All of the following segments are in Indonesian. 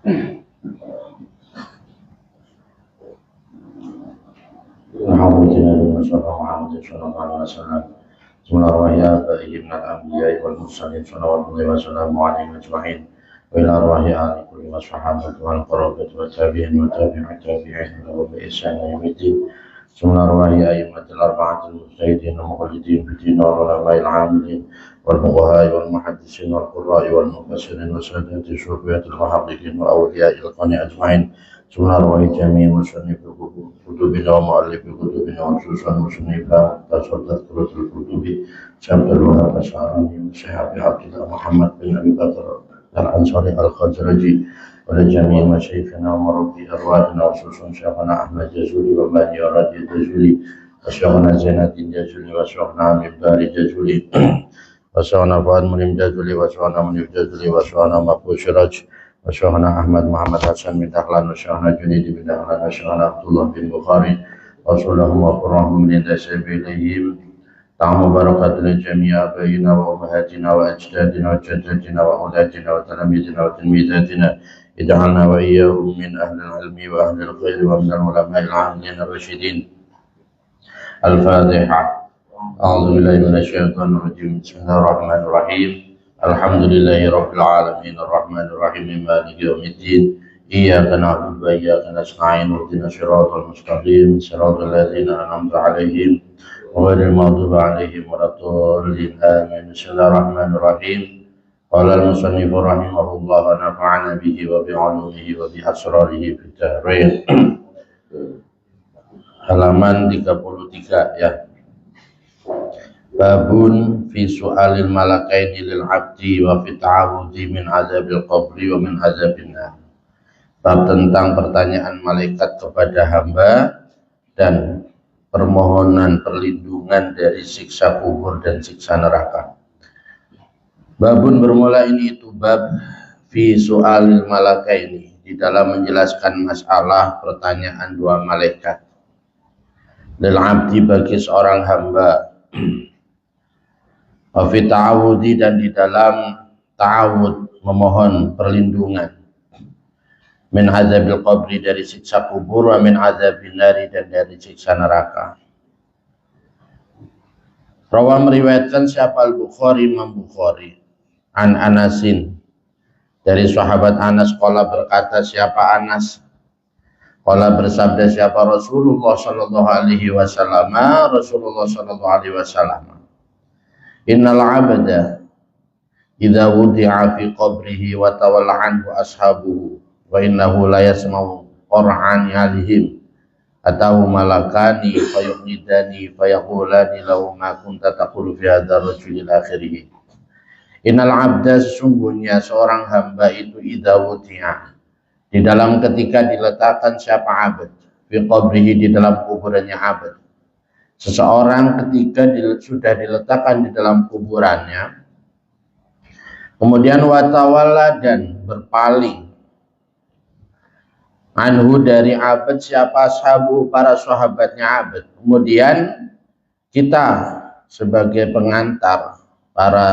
وإلى أرواح آل كل والصحابة والقرابة والتابعين وتابع التابعين لهم بإحسان يوم الدين ثم أرواح أئمة الأربعة المجتهدين المخلدين في الدين والعلماء العاملين والفقهاء والمحدثين والقراء والمفسرين وسادة الصوفية المحققين وأولياء القوم أجمعين ثم أرواح جميع مصنف كتبنا ومؤلف كتبنا وخصوصا مصنفا تذكرة الكتب شمس الوهاب الشعراني وصحابي عبد الله محمد بن أبي بكر الأنصاري الخزرجي ولجميع مشايخنا ومربي أرواحنا وخصوصا شيخنا أحمد جزولي ومهدي رضي الجزولي وشيخنا زين الدين جزولي وشيخنا عميد باري جزولي وشيخنا فؤاد منيم جزولي وشيخنا منيف جزولي وشيخنا مقبول شراج وشيخنا أحمد محمد حسن بن دخلان وشيخنا جنيد بن دخلان وشيخنا عبد الله بن بخاري وصلهم وقرهم من نسب إليهم تعم بركة للجميع آبائنا وأمهاتنا وأجدادنا وجداتنا وأولادنا وتلاميذنا وتلميذاتنا اجعلنا وإياهم من أهل العلم وأهل الخير ومن العلماء العاملين الراشدين. الفاتحة. أعوذ بالله من الشيطان الرجيم. بسم الله الرحمن الرحيم. الحمد لله رب العالمين الرحمن الرحيم مالك يوم الدين إياك نعبد وإياك نستعين اهدنا الصراط المستقيم صراط الذين أنعمت عليهم غير المغضوب عليهم ولا الضالين آمين. بسم الله الرحمن الرحيم. قال المصنف رحمه الله ونفعنا به وبعلومه وبأسراره في الدارين. Halaman 33 ya. Babun fi su'alil malakaini lil 'abdi wa fi ta'awudzi min azabil qabri wa min azabin nar. Bab tentang pertanyaan malaikat kepada hamba dan permohonan perlindungan dari siksa kubur dan siksa neraka. Babun bermula ini itu bab fi su'alil malakaini, di dalam menjelaskan masalah pertanyaan dua malaikat. Lil 'abdi, bagi seorang hamba. Wa fi ta'awudzi, dan di dalam ta'awud, memohon perlindungan. Min azabil qabri, dari siksa kubur, wa min azabin nari, dan dari siksa neraka. Rawa, meriwayatkan siapa Al-Bukhari, Imam Bukhari, an Anasin, dari sahabat Anas, qala, berkata siapa Anas, qala, bersabda siapa Rasulullah sallallahu alaihi wasallam, Rasulullah sallallahu alaihi wasallam, innal 'abda idza wudi'a fi qabrihi wa tawalla anhu ashabuhu wa innahu la yasma'u qur'an alihim atahu malakani fayuqnidani fayaqulani lahu ma kunta taqulu fi hadzal rajulil akhirih. Innal 'abda, sesungguhnya seorang hamba itu idza wudi'a, di dalam ketika diletakkan siapa abad, fi qabrihi, di dalam kuburannya abad. Seseorang ketika sudah diletakkan di dalam kuburannya, kemudian watawalla, dan berpaling, anhu, dari abad, siapa ashabu, para sahabatnya abad. Kemudian kita sebagai pengantar, para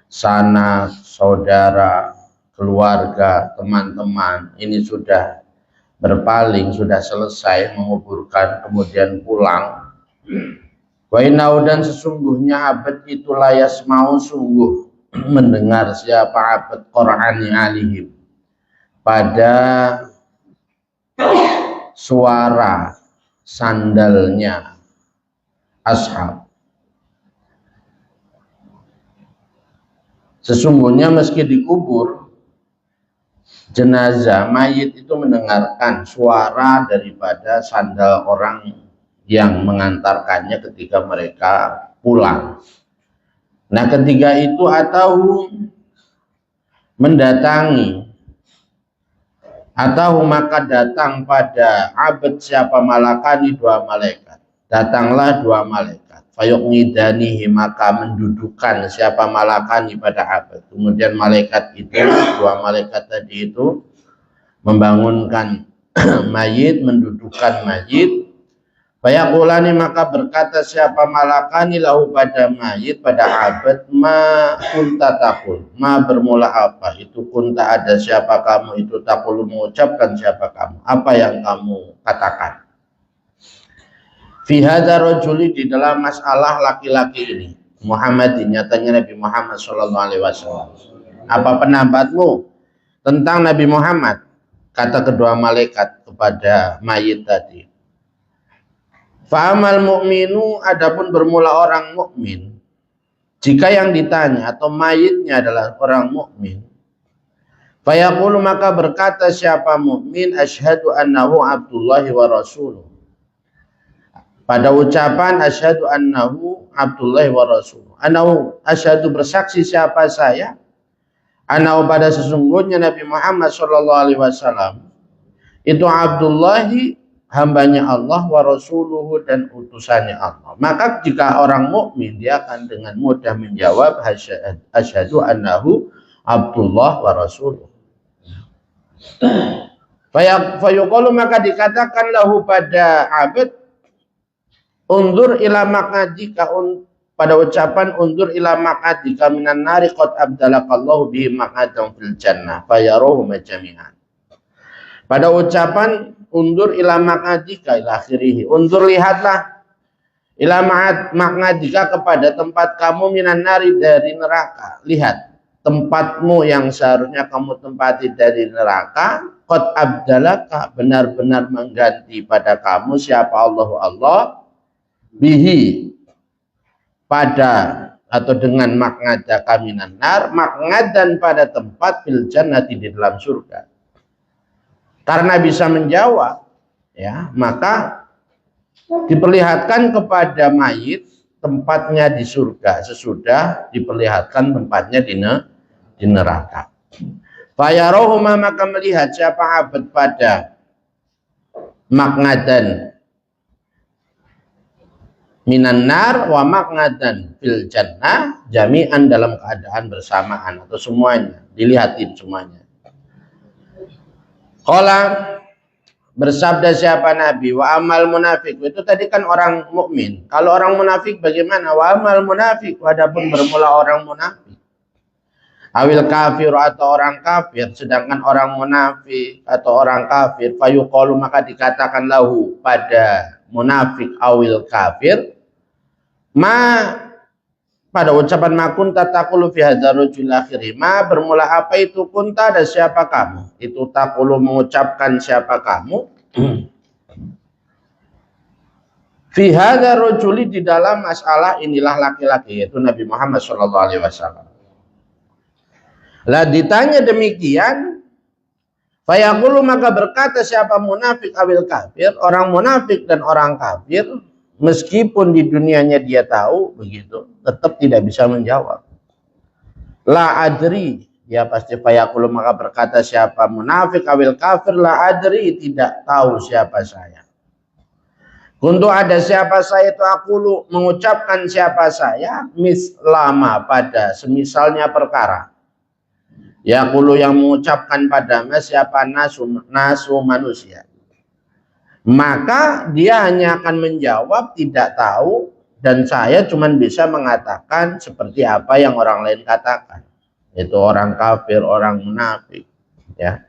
sanak, saudara, keluarga, teman-teman, ini sudah berpaling, sudah selesai menguburkan, kemudian pulang. Wa innahu, dan sesungguhnya abad itu layas mau, sungguh mendengar siapa abad Qur'ani alihim, pada suara sandalnya ashab. Sesungguhnya meski dikubur, jenazah mayit itu mendengarkan suara daripada sandal orang yang mengantarkannya ketika mereka pulang. Nah, ketiga itu atau mendatangi, atau maka datang pada abad siapa malakani, dua malaikat. Datanglah dua malaikat, fayuqnidanihi, maka mendudukan siapa malakani pada abad. Kemudian malaikat itu, dua malaikat tadi itu membangunkan mayit, mendudukan mayit, Fayaqulani, maka berkata siapa malakani lahu pada mayit, pada abad, ma kunta takul, ma bermula apa, itu kunta ada siapa kamu, itu takul mengucapkan siapa kamu, apa yang kamu katakan. Fi hadza rajuli, di dalam masalah laki-laki ini, Muhammad, nyatanya Nabi Muhammad sallallahu alaihi wasallam. Apa pendapatmu tentang Nabi Muhammad? Kata kedua malaikat kepada mayit tadi. Fa'amal mu'minu, adapun bermula orang mukmin, jika yang ditanya atau mayitnya adalah orang mukmin, fayaqulu, maka berkata siapa mukmin, asyhadu annahu abdullahi wa rasuluh, pada ucapan asyhadu annahu abdullahi wa rasuluh, annahu, asyhadu bersaksi siapa saya, annahu pada sesungguhnya Nabi Muhammad sallallahu alaihi wasallam itu abdullahi, hambanya Allah, wa rasuluhu, dan utusannya Allah. Maka jika orang mukmin, dia akan dengan mudah menjawab asyhadu annahu abdullah wa rasuluh. Fayuqalu, maka dikatakan lahu pada abid, undur ila maqadika, pada ucapan undur ila maqadika minan nari qad abdalakallahu bihi maqadan fil jannah fayaruhu majami'an. Pada ucapan undur ila maqadika ila akhirih, undur lihatlah ila maqadika kepada tempat kamu minan nari dari neraka, lihat tempatmu yang seharusnya kamu tempati dari neraka, qad abdalaka, benar-benar mengganti pada kamu siapa Allah bihi, pada atau dengan maqadaka minan nar, maqadan pada tempat fil jannati, di dalam surga. Karena bisa menjawab, ya, maka diperlihatkan kepada mayit tempatnya di surga sesudah diperlihatkan tempatnya di neraka. Fayarohuma, maka melihat siapa abad pada maqadan minan nar wa maqadan fil jannah jami'an, dalam keadaan bersamaan atau semuanya, dilihatin semuanya. Qala, bersabda siapa Nabi, wa amal munafik, itu tadi kan orang mukmin. Kalau orang munafik bagaimana? Wa amal munafik, adapun bermula orang munafik, awil kafir, atau orang kafir, sedangkan orang munafik atau orang kafir, fayuqalu, maka dikatakan lahu pada munafik awil kafir, pada ucapan ma kunta taqulu fi hadzal rajul akhiri, bermula apa itu kunta, dan siapa kamu, itu taqulu mengucapkan siapa kamu, fi hadzal rajuli, di dalam masalah inilah laki-laki, yaitu Nabi Muhammad sallallahu alaihi wasallam. Lah ditanya demikian, fayaqulu, maka berkata siapa munafik awil kafir, orang munafik dan orang kafir, meskipun di dunianya dia tahu begitu, tetap tidak bisa menjawab. La adri, ya pasti fayaqulu, maka berkata siapa munafik awil kafir, la adri, tidak tahu siapa saya. Untuk ada siapa saya itu aku mengucapkan siapa saya, mislama, pada semisalnya perkara. Ya kulu, yang mengucapkan pada siapa nasu manusia. Maka dia hanya akan menjawab tidak tahu, dan saya cuma bisa mengatakan seperti apa yang orang lain katakan. Itu orang kafir, orang munafik, ya.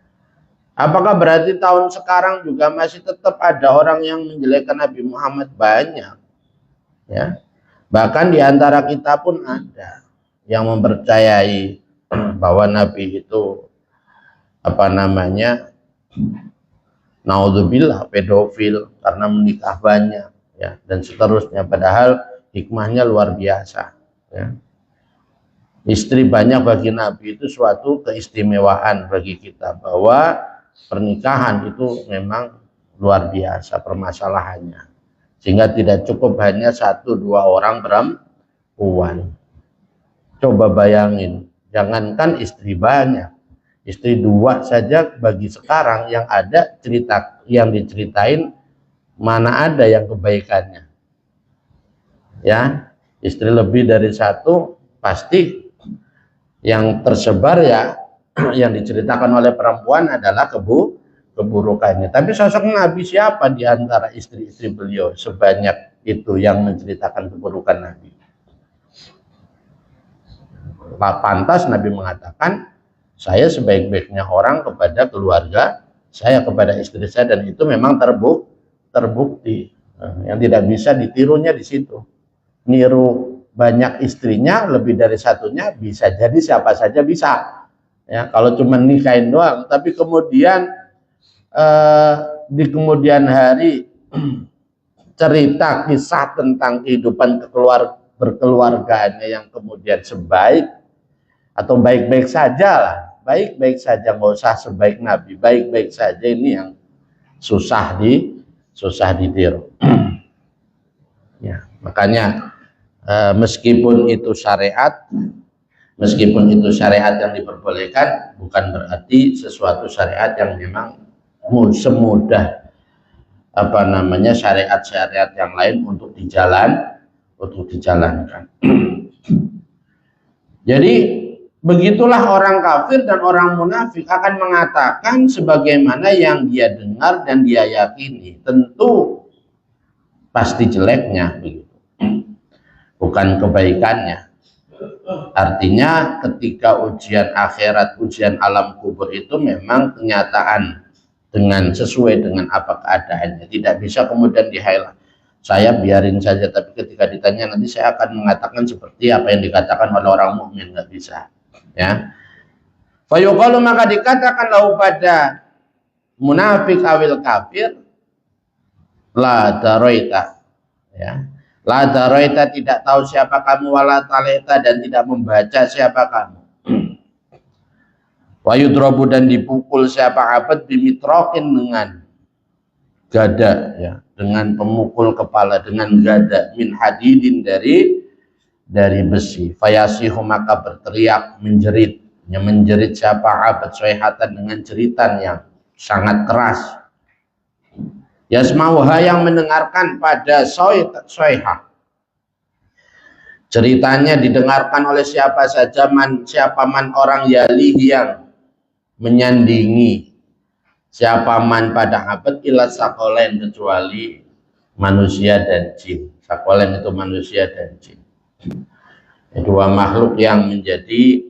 Apakah berarti tahun sekarang juga masih tetap ada orang yang menjelekkan Nabi Muhammad? Banyak, ya. Bahkan di antara kita pun ada yang mempercayai bahwa Nabi itu naudzubillah, pedofil karena menikah banyak, ya, dan seterusnya. Padahal hikmahnya luar biasa, ya. Istri banyak bagi Nabi itu suatu keistimewaan bagi kita, bahwa pernikahan itu memang luar biasa permasalahannya, sehingga tidak cukup hanya 1-2 orang perempuan. Coba bayangin, jangankan istri banyak, istri 2 saja bagi sekarang yang ada cerita yang diceritain, mana ada yang kebaikannya, ya. Istri lebih dari 1 pasti yang tersebar, ya, yang diceritakan oleh perempuan adalah keburukannya. Tapi sosok Nabi siapa di antara istri-istri beliau sebanyak itu yang menceritakan keburukan Nabi? Pantas Nabi mengatakan, saya sebaik-baiknya orang kepada keluarga saya, kepada istri saya, dan itu memang terbukti. Yang tidak bisa ditirunya di situ. Niru banyak istrinya, lebih dari satunya, bisa jadi siapa saja bisa. Ya, kalau cuma nikahin doang, tapi kemudian di kemudian hari cerita kisah tentang kehidupan berkeluargaannya yang kemudian sebaik atau baik-baik saja lah, baik-baik saja, nggak usah sebaik Nabi, baik-baik saja, ini yang susah ditiru. Ya, makanya meskipun itu syariat yang diperbolehkan, bukan berarti sesuatu syariat yang memang semudah syariat-syariat yang lain untuk dijalankan. Jadi begitulah orang kafir dan orang munafik akan mengatakan sebagaimana yang dia dengar dan dia yakini. Tentu pasti jeleknya begitu, bukan kebaikannya. Artinya ketika ujian akhirat, ujian alam kubur itu memang kenyataan sesuai dengan apa keadaannya. Tidak bisa kemudian di-highlight. Saya biarin saja, tapi ketika ditanya nanti saya akan mengatakan seperti apa yang dikatakan oleh orang mukmin, nggak bisa. Ya. Fayuqalu, maka dikatakan lahu pada munafik awil kafir, la daraita, ya. La daraita, tidak tahu siapa kamu, wala talaita, dan tidak membaca siapa kamu. Wa yudrabu, dan dipukul siapa abad, bimitrokin, dengan gada, ya, dengan pemukul kepala dengan gada, min hadidin, dari besi. Fayasihu, maka berteriak, menjerit siapa abad, soihatan, dengan jeritan yang sangat keras. Yasmauha, yang mendengarkan pada soihah. Ceritanya didengarkan oleh siapa saja, siapa man orang yalih yang menyandingi, siapa man pada abad, ila sakolen, kecuali manusia dan jin. Sakolen itu manusia dan jin. Dua makhluk yang menjadi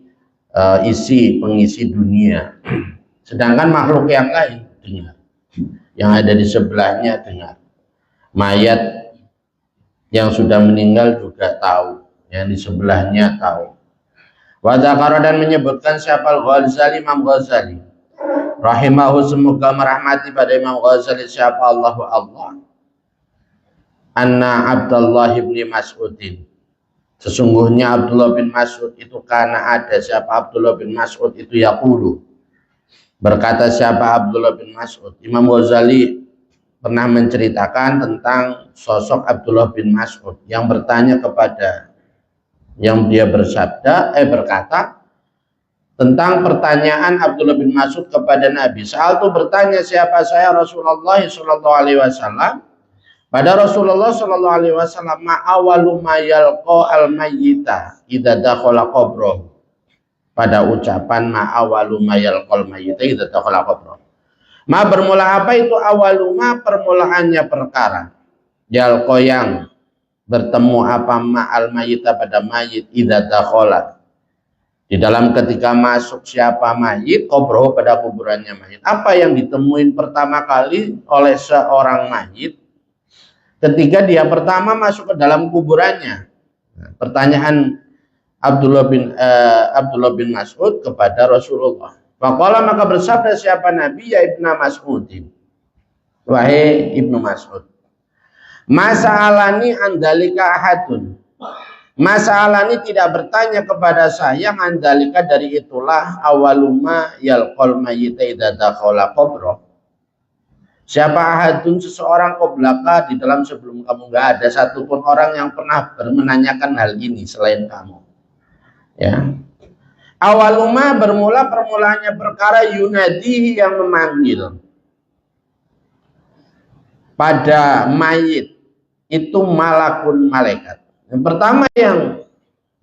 pengisi dunia. Sedangkan makhluk yang lain dengar, yang ada di sebelahnya dengar. Mayat yang sudah meninggal juga tahu, yang di sebelahnya tahu. Wa dzakara, dan menyebutkan siapa Al-Ghazali, Imam Ghazali rahimahu, semoga merahmati pada Imam Ghazali, siapa Allah, anna Abdullah bin Mas'udin, sesungguhnya Abdullah bin Mas'ud itu, karena ada siapa Abdullah bin Mas'ud itu, yaqulu, berkata siapa Abdullah bin Mas'ud. Imam Ghazali pernah menceritakan tentang sosok Abdullah bin Mas'ud yang bertanya kepada, yang dia berkata tentang pertanyaan Abdullah bin Mas'ud kepada Nabi. Saat itu bertanya siapa saya, Rasulullah sallallahu alaihi wasallam, pada Rasulullah sallallahu alaihi wasallam, ma awalu ma yalqa al mayyita idza dakhala qabrahu, pada ucapan ma awalu ma yalqa al mayyita idza dakhala qabrahu. Ma, bermula apa itu awalu ma, permulaannya perkara, yalqa, yang bertemu apa, ma al mayyita, pada mayit, idza dakhala, di dalam ketika masuk siapa mayit, qabrahu, pada kuburannya mayit. Apa yang ditemuin pertama kali oleh seorang mayit ketika dia pertama masuk ke dalam kuburannya? Pertanyaan Abdullah bin Mas'ud kepada Rasulullah. Faqala, maka bersabda siapa Nabi, ya Ibnu Mas'udin, wahai Ibnu Mas'ud, masa'alani andalika ahadun, masa'alani, tidak bertanya kepada saya, andalika, dari itulah, awaluma yalqal mayyita idza dakhala qabra, siapa ahadun, seseorang, qoblaka, di dalam sebelum kamu, enggak ada satupun orang yang pernah menanyakan hal ini selain kamu. Ya. Awaluma, bermula, permulaannya perkara, yunadihi, yang memanggil pada mayit itu, malakun, malaikat. Yang pertama yang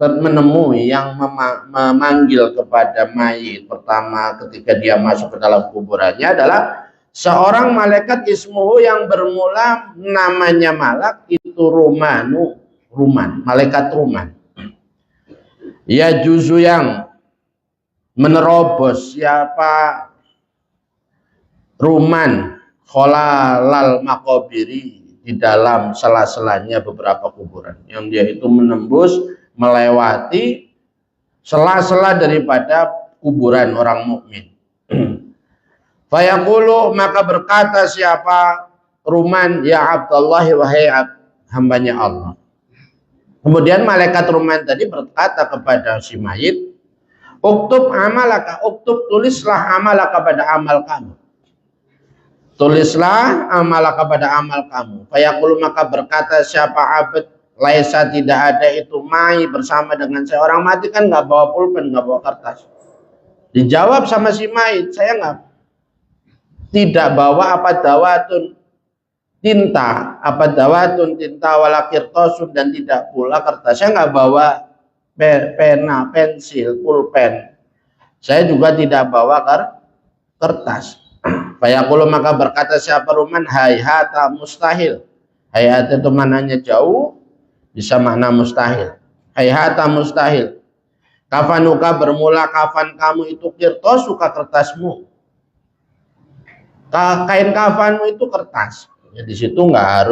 menemui, yang memanggil kepada mayit pertama ketika dia masuk ke dalam kuburannya adalah seorang malaikat ismuhu yang bermula namanya malak itu Ruman, malaikat Ruman. Ya juzu yang menerobos siapa Ruman kholalal makobiri di dalam sela-selanya beberapa kuburan, yang dia itu menembus melewati sela-sela daripada kuburan orang mukmin. Fayaqulu, maka berkata siapa Ruman, ya Abdullah, wahai hambanya Allah. Kemudian malaikat Ruman tadi berkata kepada si mayit, uktub amalaka, uktub, tulislah amalaka pada amal kamu. Tulislah amalaka pada amal kamu. Fayaqulu, maka berkata siapa abad, laisa, tidak ada itu mai bersama dengan saya. Orang mati kan nggak bawa pulpen, nggak bawa kertas. Dijawab sama si mayit, saya nggak, tidak bawa apa dawatun tinta wala kirtosun, dan tidak pula kertas. Saya nggak bawa pena, pensil, pulpen. Saya juga tidak bawa kertas. Fayaqulu, maka berkata siapa Ruman, hayhata, mustahil. Hayhata itu maknanya jauh, bisa makna mustahil. Hayhata, mustahil. Kafanuka, bermula kafan kamu itu kirtosuka, kertasmu. Kain kafanmu itu kertas. Ya, di situ nggak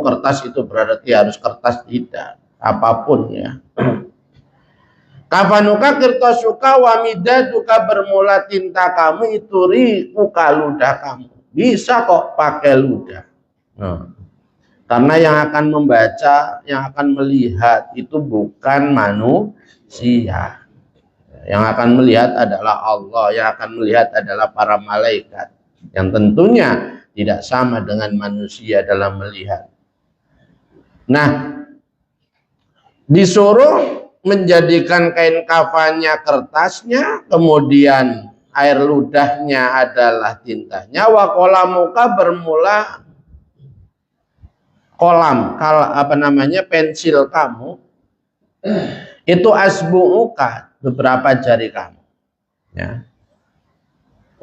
kertas itu berarti harus kertas, tidak, apapun ya. Kafanuka kirtosuka wamidaduka, bermula tinta kamu itu rikuka, ludah kamu. Bisa kok pakai ludah. Karena yang akan membaca, yang akan melihat itu bukan manusia. Yang akan melihat adalah Allah, yang akan melihat adalah para malaikat, yang tentunya tidak sama dengan manusia dalam melihat. Nah, disuruh menjadikan kain kafannya kertasnya, kemudian air ludahnya adalah tintanya. Wa qalamuka, bermula kolam, pensil kamu itu asbu'uka, beberapa jari kamu ya.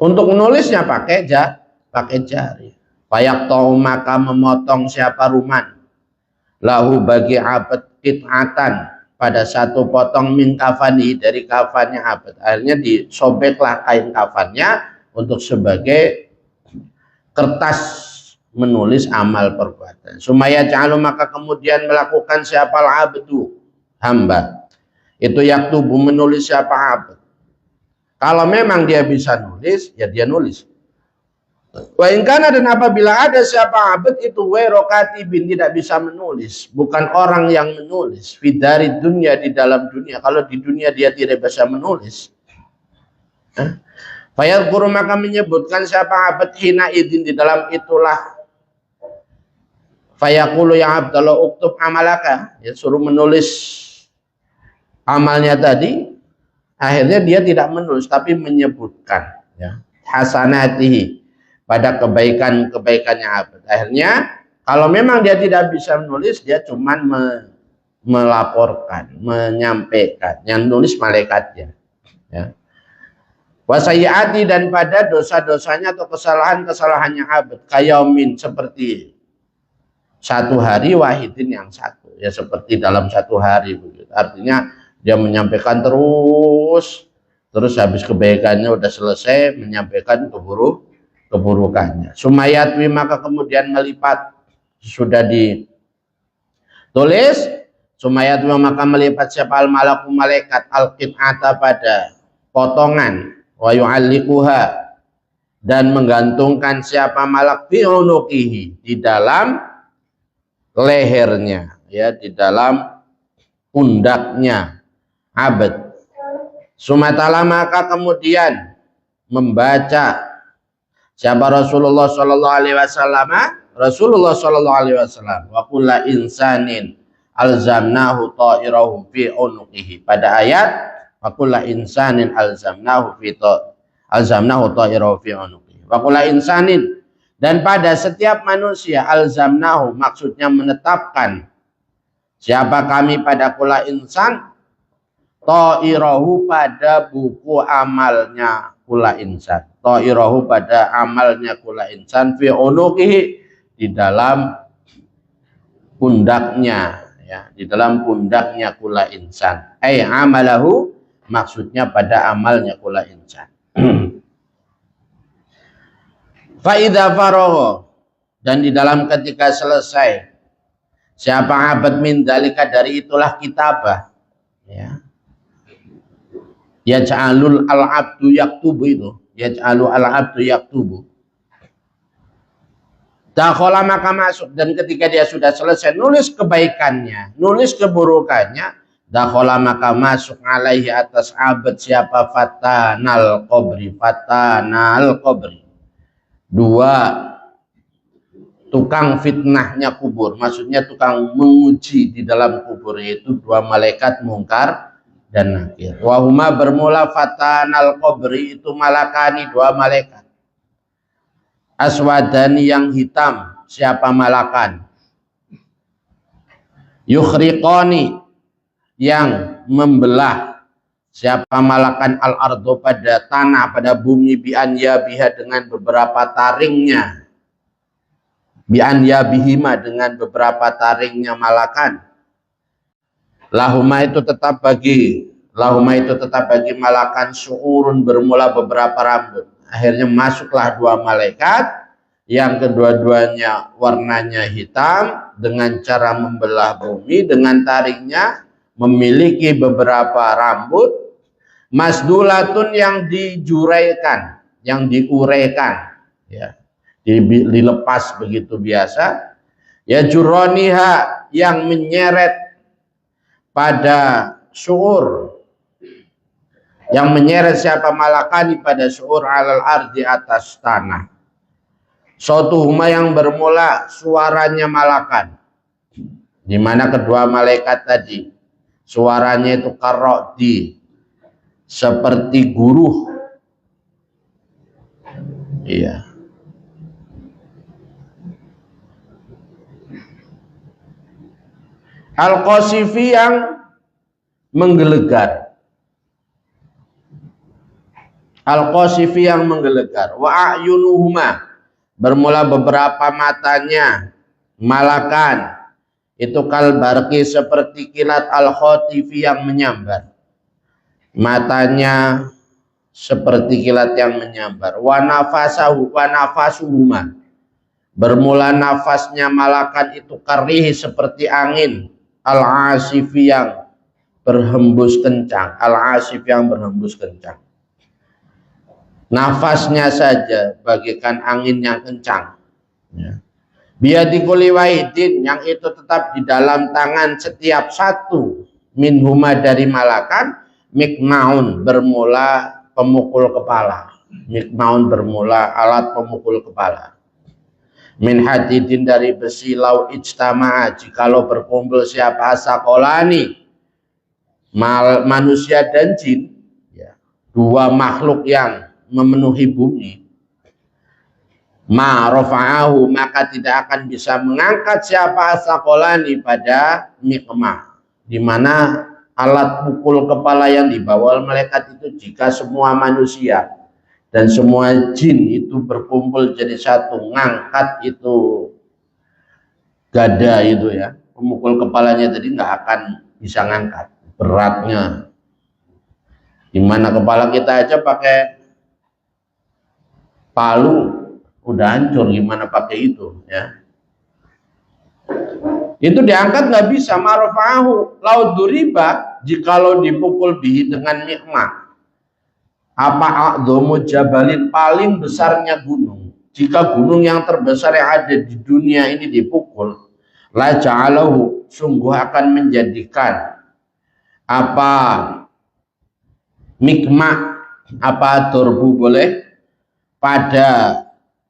Untuk menulisnya pakai jari. Fayaqta'u, maka memotong siapa Ruman, lahu bagi abad qit'atan, pada satu potong min kafani, dari kafannya abad. Akhirnya disobeklah kain kafannya untuk sebagai kertas menulis amal perbuatan. Sumaya ja'alu, maka kemudian melakukan siapa al-abdu, hamba itu yaktubu, menulis siapa abad. Kalau memang dia bisa nulis, ya dia nulis. Wa ingkana, dan apabila ada siapa abad itu werokatibin, tidak bisa menulis, bukan orang yang menulis, fidari dunia, di dalam dunia. Kalau di dunia dia tidak bisa menulis, fayadhkuru, maka menyebutkan siapa abad hina idin, di dalam itulah. Fayaqulu ya Abdallah uktub amalaka, ya suruh menulis amalnya tadi. Akhirnya dia tidak menulis tapi menyebutkan ya hasanatihi, pada kebaikan-kebaikannya abad. Akhirnya kalau memang dia tidak bisa menulis, dia cuman melaporkan, menyampaikan, yang nulis malaikatnya ya. Wasayati, dan pada dosa-dosanya atau kesalahan-kesalahannya abad, kayaumin, seperti satu hari, wahidin, yang satu ya, seperti dalam satu hari begitu. Artinya dia menyampaikan terus habis kebaikannya udah selesai, menyampaikan keburukannya. Sumayatwi, maka kemudian melipat, sudah ditulis, sumayatwi, maka melipat siapa al malaku, malaikat, al qit'ata, pada potongan, wa yu'allikuha, dan menggantungkan siapa malak fi unuqihi, di dalam lehernya ya, di dalam pundaknya abad. Sumatala, maka kemudian membaca siapa Rasulullah Shallallahu Alaihi Wasallam, wa kullu insanin alzamnahu ta'irahu fi unuqihi, pada ayat wa kullu insanin alzamnahu ta'irahu fi unuqihi. Wa kullu insanin, dan pada setiap manusia, alzamnahu, maksudnya menetapkan siapa kami pada kula insan, ta'irahu, pada buku amalnya kula insan, ta'irahu pada amalnya kula insan, fi unuqihi di dalam pundaknya, ya, di dalam pundaknya kula insan. Amalahu maksudnya pada amalnya kula insan. Fa idza faragha, dan di dalam ketika selesai siapa abad min dalika dari itulah kitabah, ya. Yaj'alul al-abdu yaktubu, itu yaj'alul al-abdu yaktubu. Dakhala maka masuk, dan ketika dia sudah selesai nulis kebaikannya, nulis keburukannya, dakhala maka masuk alaihi atas abad siapa fatanal qabri, fatanal qabri. Dua tukang fitnahnya kubur, maksudnya tukang menguji di dalam kubur, yaitu dua malaikat Mungkar dan Nakir. Wahuma bermula fatanal qabri, itu malakani, dua malaikat. Aswadani yang hitam, siapa malakan? Yukhriqani yang membelah, siapa malakan? Al-ardo pada tanah, pada bumi, bi'an yabiha dengan beberapa taringnya, bi'an yabihima dengan beberapa taringnya malakan. Lahuma itu tetap bagi malakan su'urun bermula beberapa rambut. Akhirnya masuklah dua malaikat yang kedua-duanya warnanya hitam dengan cara membelah bumi dengan taringnya, memiliki beberapa rambut, masdulatun yang dijuraikan, yang diuraikan, ya, dilepas begitu biasa, ya, juroniha yang menyeret pada su'ur, yang menyeret siapa malakani pada su'ur alal ardi atas tanah. Sautuhuma yang bermula suaranya malakan, di mana kedua malaikat tadi suaranya itu karodi, seperti guruh, iya. Al-Qasifi yang menggelegar, Al-Qasifi yang menggelegar. Wa a'yunuhuma bermula beberapa matanya malakan, itu kalbarki seperti kilat, al-khotifi yang menyambar, matanya seperti kilat yang menyambar. Wa nafasuhuma bermula nafasnya malakan itu karihi seperti angin, al-asifi yang berhembus kencang, al-asif yang berhembus kencang. Nafasnya saja bagaikan angin yang kencang, ya. Biadikuli wahidin yang itu tetap di dalam tangan setiap satu, minhuma dari malakan, mikmaun bermula pemukul kepala, mikmaun bermula alat pemukul kepala. Min hadidin dari besi, lau ijtama'a jikalau berkumpul siapa sakolani, manusia dan jin, ya, dua makhluk yang memenuhi bumi, ma rafa'ahu maka tidak akan bisa mengangkat siapa sakolani pada mikmah, di mana alat pukul kepala yang dibawa oleh malaikat itu, jika semua manusia dan semua jin itu berkumpul jadi satu, ngangkat itu gada itu, ya, pemukul kepalanya tadi nggak akan bisa ngangkat, beratnya. Dimana kepala kita aja pakai palu udah hancur, gimana pakai itu, ya. Itu diangkat nggak bisa. Marofahu laut duriba, jikalau dipukul bihi dengan nikmat. Apa a'dhamu jabalin, paling besarnya gunung. Jika gunung yang terbesar yang ada di dunia ini dipukul, la ja'alahu, sungguh akan menjadikan apa mikma, apa turbu boleh pada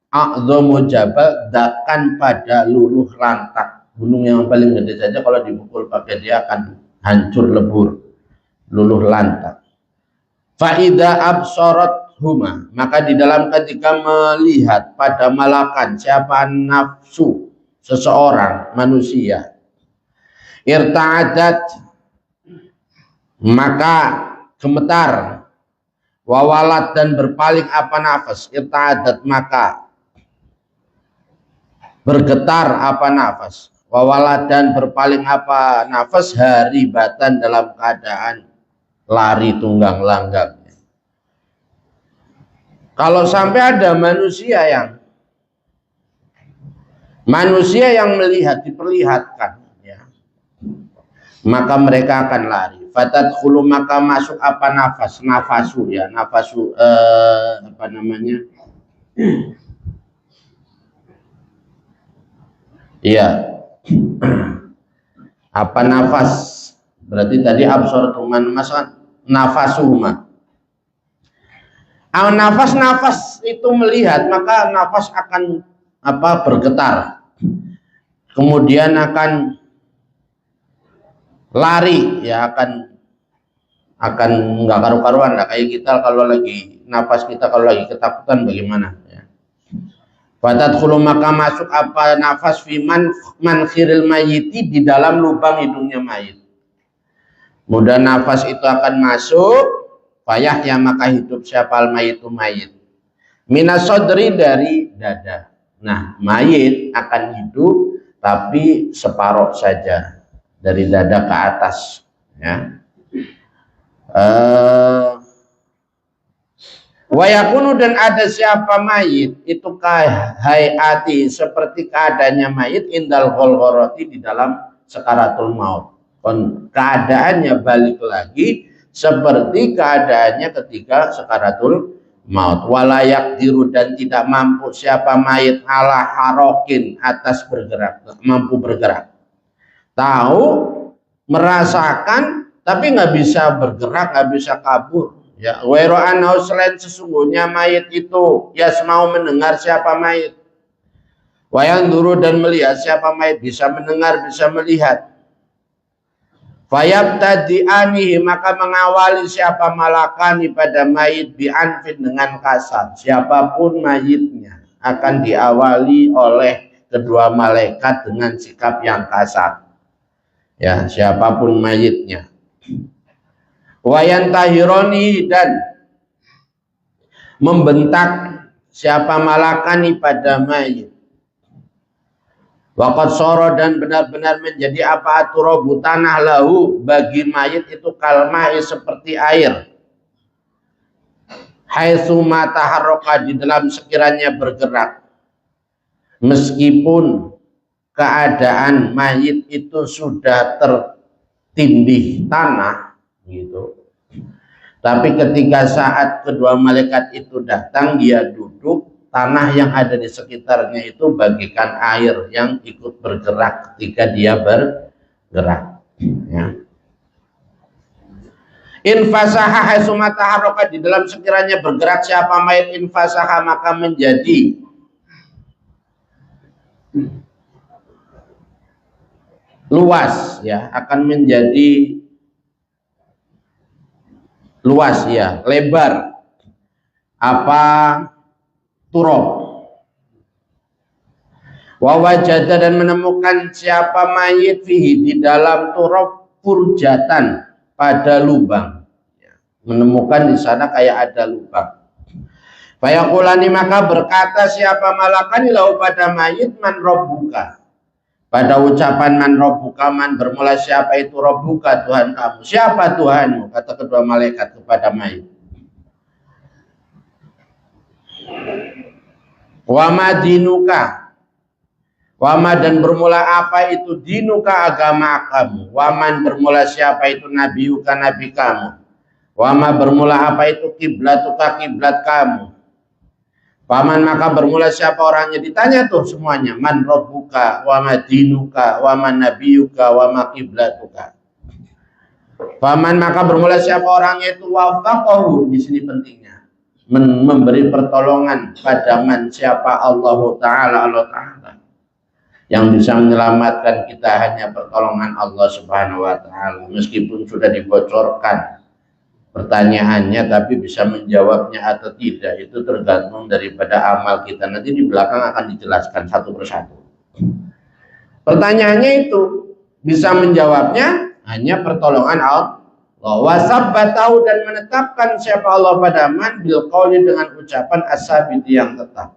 a'dhamu jabal, dakan pada luluh lantak. Gunung yang paling gede saja kalau dipukul pakai dia akan hancur lebur, luluh lantak. Fa'idha absorat huma, maka di dalam ketika melihat pada malakan siapa nafsu seseorang manusia, irta'adat maka gemetar, Wawalat dan berpaling apa nafas, irtadat maka bergetar apa nafas. Wawalat dan berpaling apa nafas, haribatan dalam keadaan lari tunggang langgang. Kalau sampai ada manusia yang melihat, diperlihatkan, ya, maka mereka akan lari. Fatadkhulu maka masuk apa nafas, nafasu, ya, nafasu apa namanya? Iya. Apa nafas? Berarti tadi absortuman masalah nafasuhuma. Nafas itu melihat, maka nafas akan bergetar. Kemudian akan lari, ya, akan nggak karu-karuan lah, kayak kita kalau lagi nafas kita kalau lagi ketakutan bagaimana, ya. Fatadkhulu maka masuk apa nafas fiman mankhiril mayiti, di dalam lubang hidungnya mayit. Mudah nafas itu akan masuk, payah ya maka hidup siapa al mayitu mayit. Minas sodri dari dada. Nah, mayit akan hidup tapi separuh saja dari dada ke atas, ya. Wayakunu dan ada siapa mayit itu kahayati seperti keadaannya mayit indal gholghoroti di dalam sekaratul maut. Keadaannya balik lagi seperti keadaannya ketika sekaratul maut. Walayak diru dan tidak mampu siapa mayit ala harokin atas bergerak, mampu bergerak. Tahu, merasakan, tapi nggak bisa bergerak, nggak bisa kabur. Ya, wero'an selain sesungguhnya mayit itu mau mendengar siapa mayit. Wayang duru dan melihat siapa mayit, bisa mendengar, bisa melihat. Fayabtadi'anihi maka mengawali siapa malakani pada mayit bi'anfin dengan kasar. Siapapun mayitnya akan diawali oleh kedua malaikat dengan sikap yang kasar. Ya, siapapun mayitnya. Wayan tahironi dan membentak siapa malakani pada mayit. Waqad soro dan benar-benar menjadi apa aturabu tanah lahu bagi mayit itu kalmai seperti air. Haitsu ma taharraka di dalam sekiranya bergerak. Meskipun keadaan mayit itu sudah tertindih tanah gitu. Tapi ketika saat kedua malaikat itu datang, dia duduk, tanah yang ada di sekitarnya itu bagikan air yang ikut bergerak ketika dia bergerak, ya. Infasaha haitsuma taharraka di dalam sekiranya bergerak siapa mayit infasaha maka menjadi luas, ya, akan menjadi luas, ya, lebar apa turab. Wa wajada dan menemukan siapa mayit fihi di dalam turab furjatan pada lubang, ya, menemukan di sana kayak ada lubang. Fayaqulani maka berkata siapa malakani lahu pada mayit man rabbuka. Pada ucapan man rabbuka, man bermula siapa itu rabbuka, Tuhan kamu. Siapa Tuhanmu? Kata kedua malaikat kepada mayit. Wama dinuka. Wama dan bermula apa itu dinuka agama kamu. Waman bermula siapa itu nabiuka nabi kamu. Wama bermula apa itu kiblatuka kiblat kamu. Paman maka bermula siapa orangnya, ditanya tuh semuanya. Man rabbuka, wa madinuka, wa man nabiyuka, wa ma qiblatuka. Paman maka bermula siapa orangnya itu wafaqahu, di sini pentingnya. Memberi pertolongan pada man siapa Allah Ta'ala. Yang bisa menyelamatkan kita hanya pertolongan Allah Subhanahu wa Ta'ala. Meskipun sudah dibocorkan pertanyaannya, tapi bisa menjawabnya atau tidak itu tergantung daripada amal kita. Nanti di belakang akan dijelaskan satu persatu. Pertanyaannya itu bisa menjawabnya hanya pertolongan Allah Wasabbatahu dan menetapkan siapa Allah pada man bil qauli dengan ucapan as-sabit yang tetap.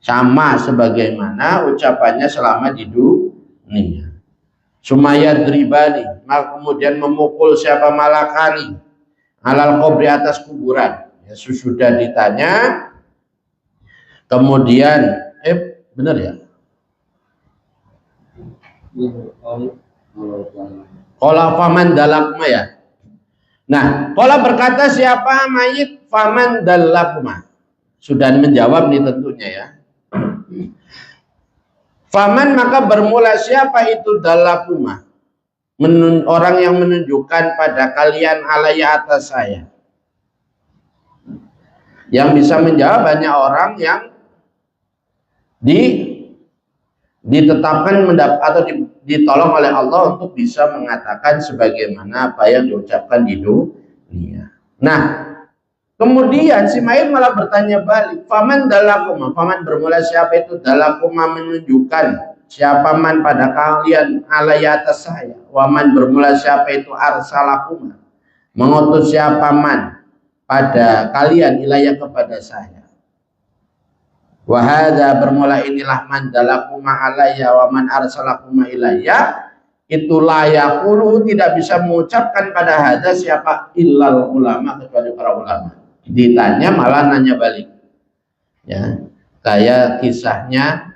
Sama sebagaimana ucapannya selama di dunia. Sumayadribani, maka kemudian memukul siapa malakani alal qabri atas kuburan. Ya, sudah ditanya, kemudian benar ya? Qala faman dalakma ya. Nah, qala berkata siapa mayit faman dalakma. Sudah menjawab nih tentunya ya. Faman maka bermula siapa itu dalakuma. Orang yang menunjukkan pada kalian alaya atas saya. Yang bisa menjawab banyak orang yang ditetapkan atau ditolong oleh Allah untuk bisa mengatakan sebagaimana apa yang diucapkan di dunia. Nah, kemudian si mayit malah bertanya balik, faman dalakuma, faman bermula siapa itu dalakuma menunjukkan siapa man pada kalian alaya atas saya, waman bermula siapa itu arsalakuma mengutus siapa man pada kalian ilayah kepada saya. Wahada bermula inilah man dalakuma alaya wa man arsalakuma ilayah. Itulah yaqulu tidak bisa mengucapkan pada hada siapa illal ulama kecuali para ulama. Ditanya malah nanya balik. Ya, kayak kisahnya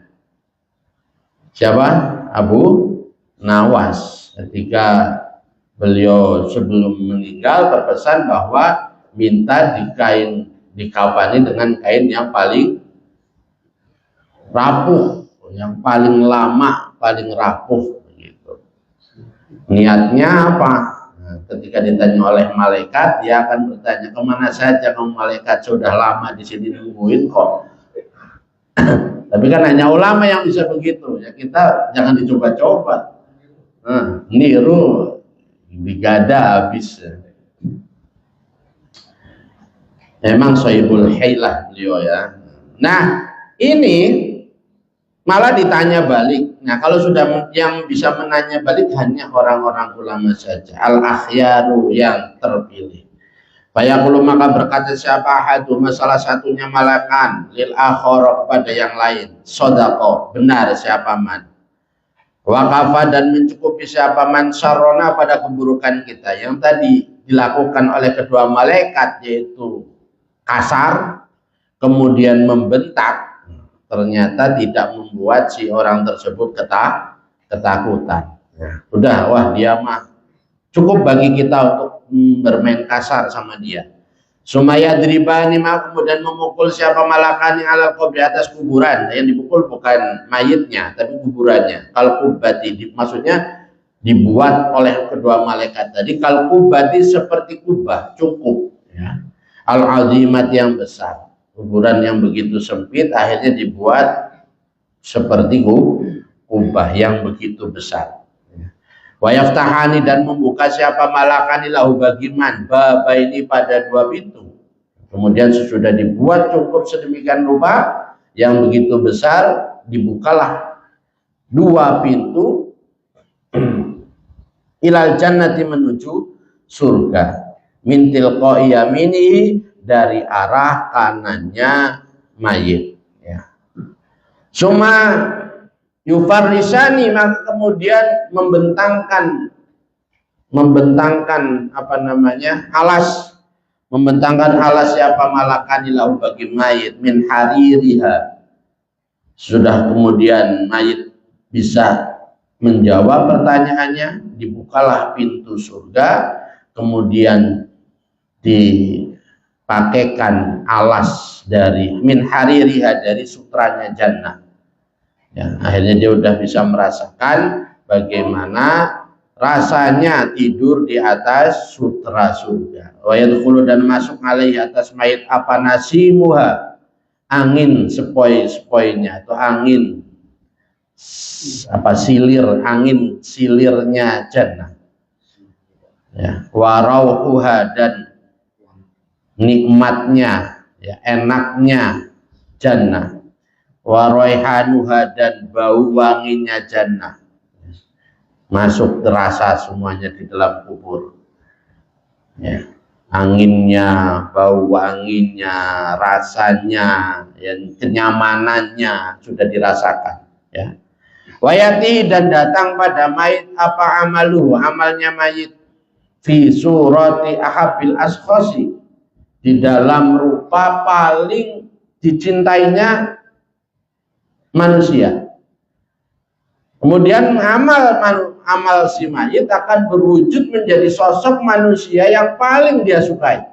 siapa? Abu Nawas ketika beliau sebelum meninggal berpesan bahwa minta dikafani dengan kain yang paling rapuh, yang paling lama, paling rapuh gitu. Niatnya apa? Nah, ketika ditanya oleh malaikat, dia akan bertanya, kemana saja kamu malaikat, sudah lama di sini nungguin kok. Tapi kan hanya ulama yang bisa begitu. Ya kita jangan dicoba-coba. Niru digada habis. Memang sohibul hailah beliau ya. Nah ini malah ditanya balik. Nah kalau sudah yang bisa menanya balik hanya orang-orang ulama saja. Al-akhyaru yang terpilih. Fayaqulu maka berkata siapa ahadum salah satunya malakan lil akhara kepada yang lain. Shadaqah, benar siapa man. Waqafa dan mencukupi siapa man syarrona pada keburukan kita. Yang tadi dilakukan oleh kedua malaikat yaitu kasar, kemudian membentak, ternyata tidak membuat si orang tersebut ketakutan. Nah, udah, wah dia mah cukup bagi kita untuk bermain kasar sama dia. Sumaya dribani maka kemudian memukul siapa malakan yang alal qabri atas kuburan. Yang dipukul bukan mayitnya tapi kuburannya. Kalau kubati maksudnya dibuat oleh kedua malaikat tadi. Kalau kubati seperti kubah cukup ya. Al-azimat yang besar. Kuburan yang begitu sempit akhirnya dibuat seperti kubah yang begitu besar. Wa yaftahani dan membuka siapa malakani lahu bagiman baba ini pada dua pintu. Kemudian sesudah dibuat cukup sedemikian rupa yang begitu besar, dibukalah dua pintu ilal jannati menuju surga. Min tilqa'i yaminihi dari arah kanannya mayit ya. Suma yufarrisani maka kemudian membentangkan apa namanya alas siapa malakani lahu bagi mayit min haririha. Sudah kemudian mayit bisa menjawab pertanyaannya, dibukalah pintu surga, kemudian dipakaikan alas dari min haririha dari sutranya jannah. Ya, akhirnya dia udah bisa merasakan bagaimana rasanya tidur di atas sutra surga. Wa yadkhulu dan masuk alaihi atas mayit apa nasimuha, angin sepoi-sepoinya atau angin apa angin silirnya jannah. Ya, wa rauhuha dan nikmatnya ya enaknya jannah. Wa raihanuha dan bau wanginya jannah. Masuk terasa semuanya di dalam kubur. Ya. Anginnya, bau anginnya, rasanya, ya, kenyamanannya sudah dirasakan. Ya. Wayati dan datang pada mayit apa amalu, amalnya mayit fi surati ahabil askhasi, di dalam rupa paling dicintainya manusia. Kemudian amal si mayit akan berwujud menjadi sosok manusia yang paling dia sukai,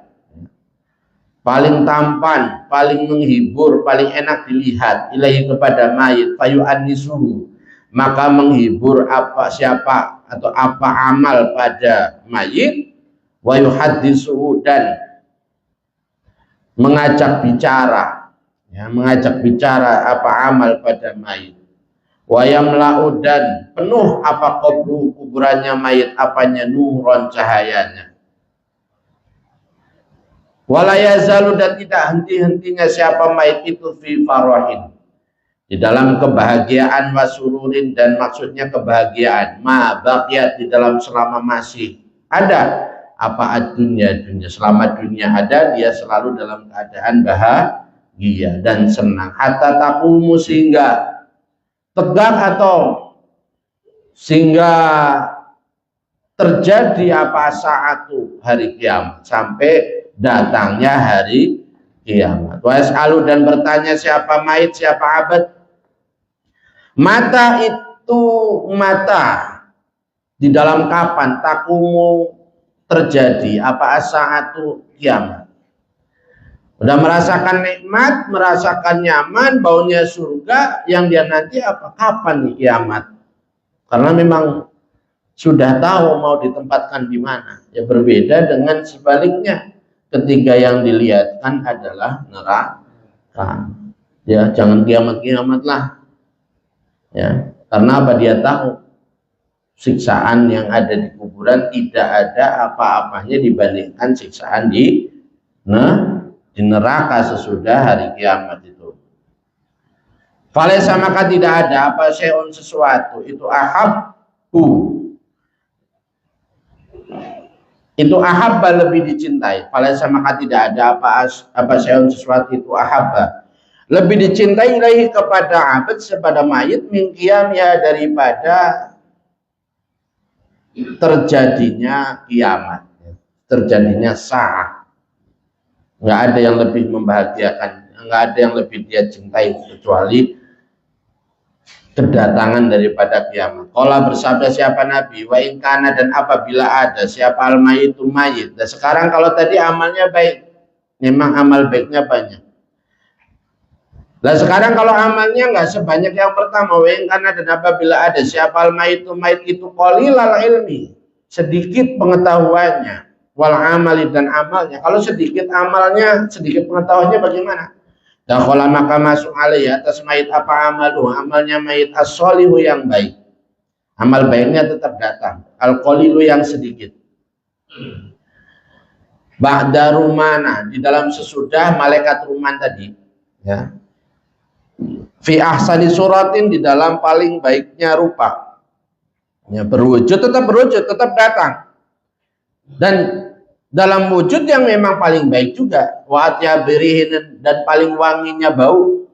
paling tampan, paling menghibur, paling enak dilihat. Ilahi kepada mayit fayu anisuhu, maka menghibur siapa atau apa amal pada mayit, wa yuhaddisuhu, dan mengajak bicara, ya, mengajak bicara apa amal pada mayit. Wayamla'u, dan penuh apa kuburannya mayit apanya nuron cahayanya. Walayazalu, dan tidak henti-hentinya siapa mayit itu fi farahin, di dalam kebahagiaan, wasururin, dan maksudnya kebahagiaan, ma baqiyat, di dalam selama masih ada apa dunia, selama dunia ada dia selalu dalam keadaan bahagia dan senang. Hatta taqumu, sehingga tegak atau sehingga terjadi apa saatu hari kiamat, sampai datangnya hari kiamat. Was'alu, dan bertanya siapa mayit, siapa abad, mata itu mata, di dalam kapan takumu terjadi apa saatu kiamat. Udah merasakan nikmat, merasakan nyaman, baunya surga, yang dia nanti apa? Kapan nih kiamat? Karena memang sudah tahu mau ditempatkan di mana. Ya, berbeda dengan sebaliknya, ketika yang dilihatkan adalah neraka. Ya, jangan kiamat-kiamat lah. Ya, karena apa? Dia tahu siksaan yang ada di kuburan tidak ada apa-apanya dibandingkan siksaan di neraka sesudah hari kiamat itu. Falaisa, maka tidak ada apa syai'un, sesuatu itu ahabbu, itu ahabba, lebih dicintai. Falaisa, maka tidak ada apa syai'un, sesuatu itu ahabba, lebih dicintai ilahi kepada abad, kepada mayit, min qiyamnya, daripada terjadinya kiamat, terjadinya saat. Nggak ada yang lebih membahagiakan, nggak ada yang lebih dia cintai kecuali kedatangan daripada kiamat. Qala, bersabda siapa Nabi, wa in kana, dan apabila ada siapa al-mayitu mayit. Dan sekarang kalau tadi amalnya baik, memang amal baiknya banyak. Nah sekarang kalau amalnya nggak sebanyak yang pertama, wa in kana, dan apabila ada siapa al-mayitu mayit itu qalilal ilmi, sedikit pengetahuannya, wal amali, dan amalnya. Kalau sedikit amalnya, sedikit pengetahuannya bagaimana? Dakhala, maka masuk alaihi, atas mayit apa amalu, amalnya mayit, as-sholihu, yang baik. Amal baiknya tetap datang. Al-qalilu, yang sedikit. Ba'da rumana, di dalam sesudah malaikat ruman tadi, ya. Fi ahsani suratin, di dalam paling baiknya rupa. Ya, berwujud, tetap datang. Dan dalam wujud yang memang paling baik juga, wa atyabirihin, dan paling wanginya bau,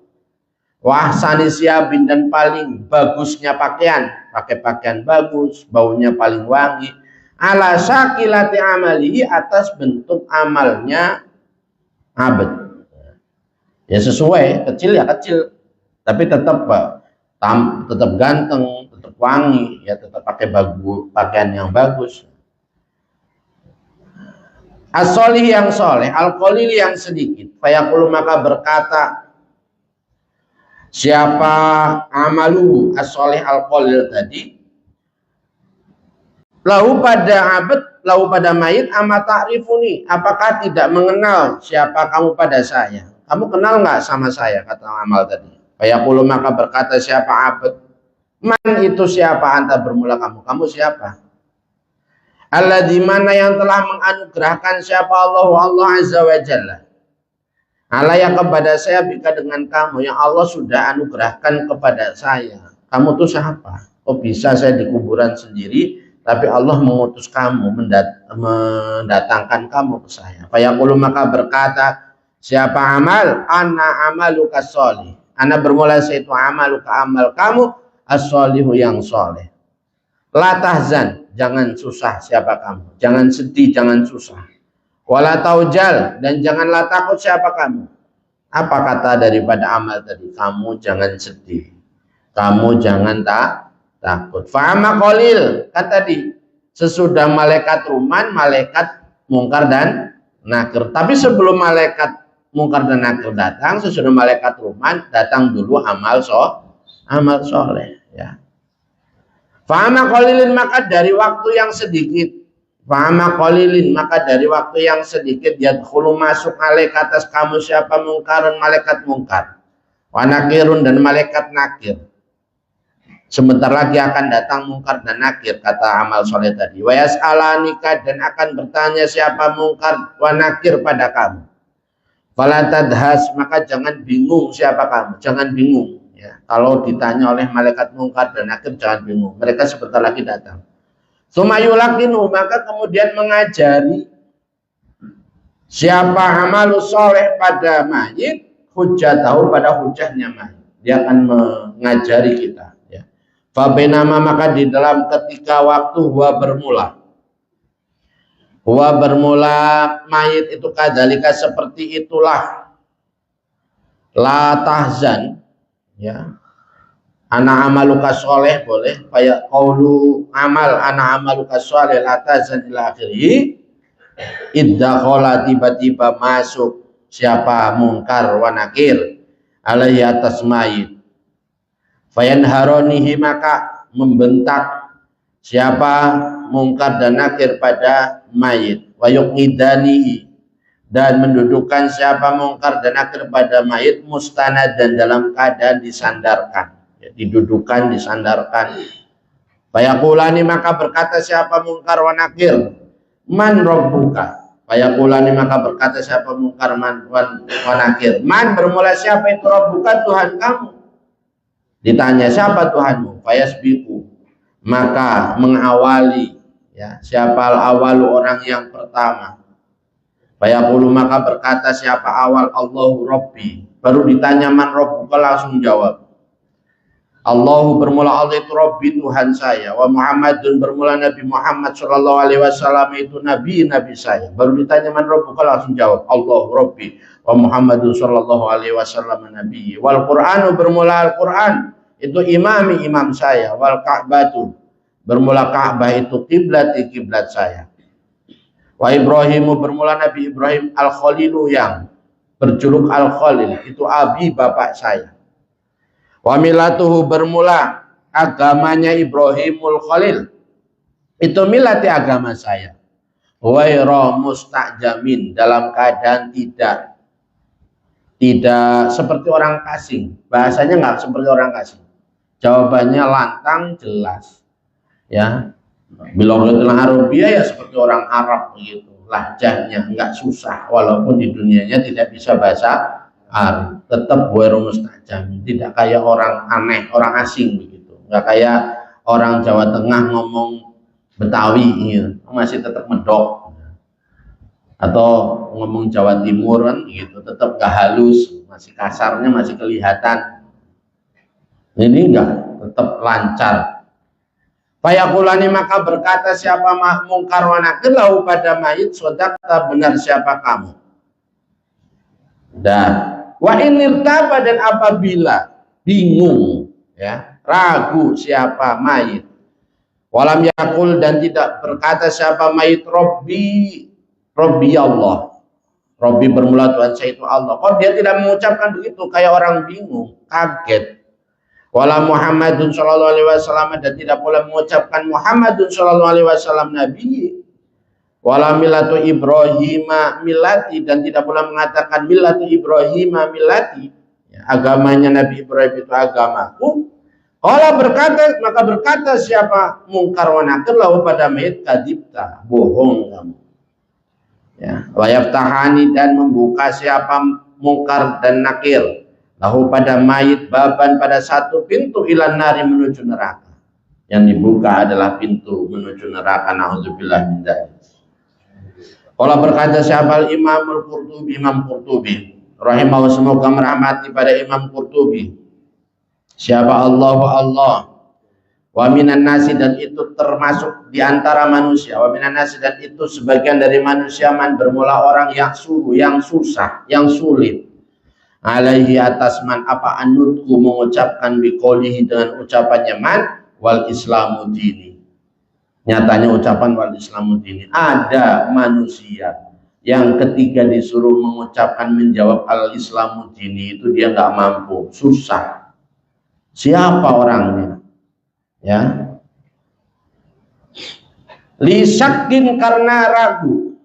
wa ahsani siyabin, dan paling bagusnya pakaian, pakai pakaian bagus, baunya paling wangi, ala syakilati amalihi, atas bentuk amalnya abad. Ya sesuai, kecil ya kecil, tapi tetap ganteng, tetap wangi, ya tetap pakai pakaian yang bagus. As-solih, yang soleh, al-qalil, yang sedikit. Fayaqulu, maka berkata siapa amalu as-solih al-qalil tadi, lahu pada abad, lahu pada mayit, ama ta'rifuni, apakah tidak mengenal siapa kamu pada saya? Kamu kenal nggak sama saya? Kata amal tadi. Fayaqulu, maka berkata siapa abad, man, itu siapa, anta, bermula kamu siapa? Allah, di mana yang telah menganugerahkan siapa Allah Azza wa Jalla, Allah yang kepada saya, bika, dengan kamu, yang Allah sudah anugerahkan kepada saya. Kamu tuh siapa? Oh bisa saya di kuburan sendiri tapi Allah mengutus kamu, mendatangkan kamu ke saya. Fayaqulu, maka berkata siapa amal, ana amaluka sholih. Ana bermula yaitu amaluka, amal kamu, as-sholihu yang soleh. La tahzan, jangan susah siapa kamu, jangan sedih, jangan susah. Wala taujal, dan janganlah takut siapa kamu. Apa kata daripada amal tadi? Kamu jangan sedih, kamu jangan takut. Fa'ama qalil, kan tadi sesudah malaikat Ruman, malaikat Mungkar dan Nakir. Tapi sebelum malaikat Mungkar dan Nakir datang, sesudah malaikat Ruman datang dulu amal soleh, ya. Fa'ama qalilin, maka dari waktu yang sedikit. Fa'ama qalilin, maka dari waktu yang sedikit, yadkhulu, masuk alaika atas kamu siapa mungkarun, malaikat Mungkar, wa nakirun, dan malaikat Nakir. Sebentar lagi akan datang Mungkar dan Nakir, kata amal soleh tadi. Wa yas'alanika, dan akan bertanya siapa Mungkar wa Nakir pada kamu. Fala tadhas, maka jangan bingung siapa kamu, jangan bingung. Ya, kalau ditanya oleh malaikat Mungkar dan Nakir jangan bingung, mereka sebentar lagi datang. Sumayulakinu, maka kemudian mengajari siapa amal soleh pada mayit, hujjatahu, pada hujahnya mayit. Dia akan mengajari kita. Fabenama, maka di dalam ketika waktu huwa bermula mayit itu kadzalika, seperti itulah, la tahzan, ya, ana amaluka sholeh boleh, kayak qaulu amal ana amaluka sholeh la tahzan ila akhirih. Iddakhala, tiba-tiba masuk siapa Mungkar wa Nakir alaihi, atas mayit. Fayanharonihi, maka membentak siapa Mungkar dan Nakir pada mayit. Wayuqidanihi, dan mendudukkan siapa Mungkar dan Nakir pada mayit mustanad, dan dalam keadaan disandarkan, ya, didudukan, disandarkan. Fayaqulani, maka berkata siapa Mungkar wa Nakir, man rabbuka. Fayaqulani, maka berkata siapa Mungkar wa Nakir, man, bermula siapa itu, rabbuka, Tuhan kamu. Ditanya siapa Tuhanmu, fayasbiqu, maka mengawali, ya, siapa al-awalu, orang yang pertama. Fayaqulu, maka berkata siapa awal, Allahu Rabbi. Baru ditanya man rabbuka, langsung jawab Allahu, bermula Allah itu Rabbi, Tuhan saya. Wa Muhammadun, bermula Nabi Muhammad sallallahu alaihi wasallam itu nabi saya. Baru ditanya man rabbuka, langsung jawab Allahu Rabbi. Wa Muhammadun sallallahu alaihi wasallam nabi. Wal Qur'anu, bermula Al-Qur'an itu imam saya. Wal Ka'batu, bermula Ka'bah itu kiblat saya. Wa Ibrahimu, bermula Nabi Ibrahim, Al-Khalilu, yang berjuluk Al-Khalil, itu abi, bapak saya. Wa milatuhu, bermula agamanya Ibrahimul Khalil, itu milati, agama saya. Waira mustajamin, dalam keadaan tidak seperti orang kasing. Bahasanya nggak seperti orang kasing, jawabannya lantang, jelas, ya. Biloghatil Arabiyah, ya seperti orang Arab begitu, lahjahnya nggak susah, walaupun di dunianya tidak bisa bahasa Arab, tetap waira mustajamin, tidak kayak orang aneh, orang asing begitu, nggak kayak orang Jawa Tengah ngomong Betawi gitu, masih tetap medok, atau ngomong Jawa Timur kan gitu, tetap gak halus, masih kasarnya masih kelihatan. Ini enggak, tetap lancar. Fayaqulani, maka berkata siapa Mungkar wa Nakir lahu, pada mayit, sodaqta, benar siapa kamu. Dan wa inirtaba, dan apabila bingung, ya, ragu siapa mayit, walam yakul, dan tidak berkata siapa mayit Rabbi Allah, Rabbi, bermula Tuhan saya itu Allah. Kok dia tidak mengucapkan begitu, kayak orang bingung, kaget. Wala Muhammadun sallallahu alaihi wasallam, dan tidak pula mengucapkan Muhammadun sallallahu alaihi wasallam nabi. Wala millatu Ibrahim millati, dan tidak pula mengatakan millatu Ibrahim millati, ya, agamanya Nabi Ibrahim itu agamaku. Kalau maka berkata siapa Mungkar wa Nakir lahu, pada mayit, kadibta, bohong kamu. Ya, wayaftahani, dan membuka siapa Mungkar dan Nakir lahu, pada mayit, baban, pada satu pintu, ilan nari, menuju neraka. yang dibuka adalah pintu menuju neraka. Nauzubillah min dzalik. Kalau berkata siapa Imam Al-Qurtubi, Imam Qurtubi rahimahullah, semoga merahmati pada Imam Qurtubi, siapa Allah wa minan nasi, dan itu termasuk di antara manusia, wa minan nasi, dan itu sebagian dari manusia, man, bermula orang yang suruh, yang susah, yang sulit, alaihi, atas man, apa, anutku, mengucapkan biqaulihi, dengan ucapannya man, wal islamu dini. Nyatanya ucapan wal islamu dini, ada manusia yang ketika disuruh mengucapkan, menjawab al islamu dini itu dia nggak mampu, susah. Siapa orangnya? Ya, lisakin, karena ragu,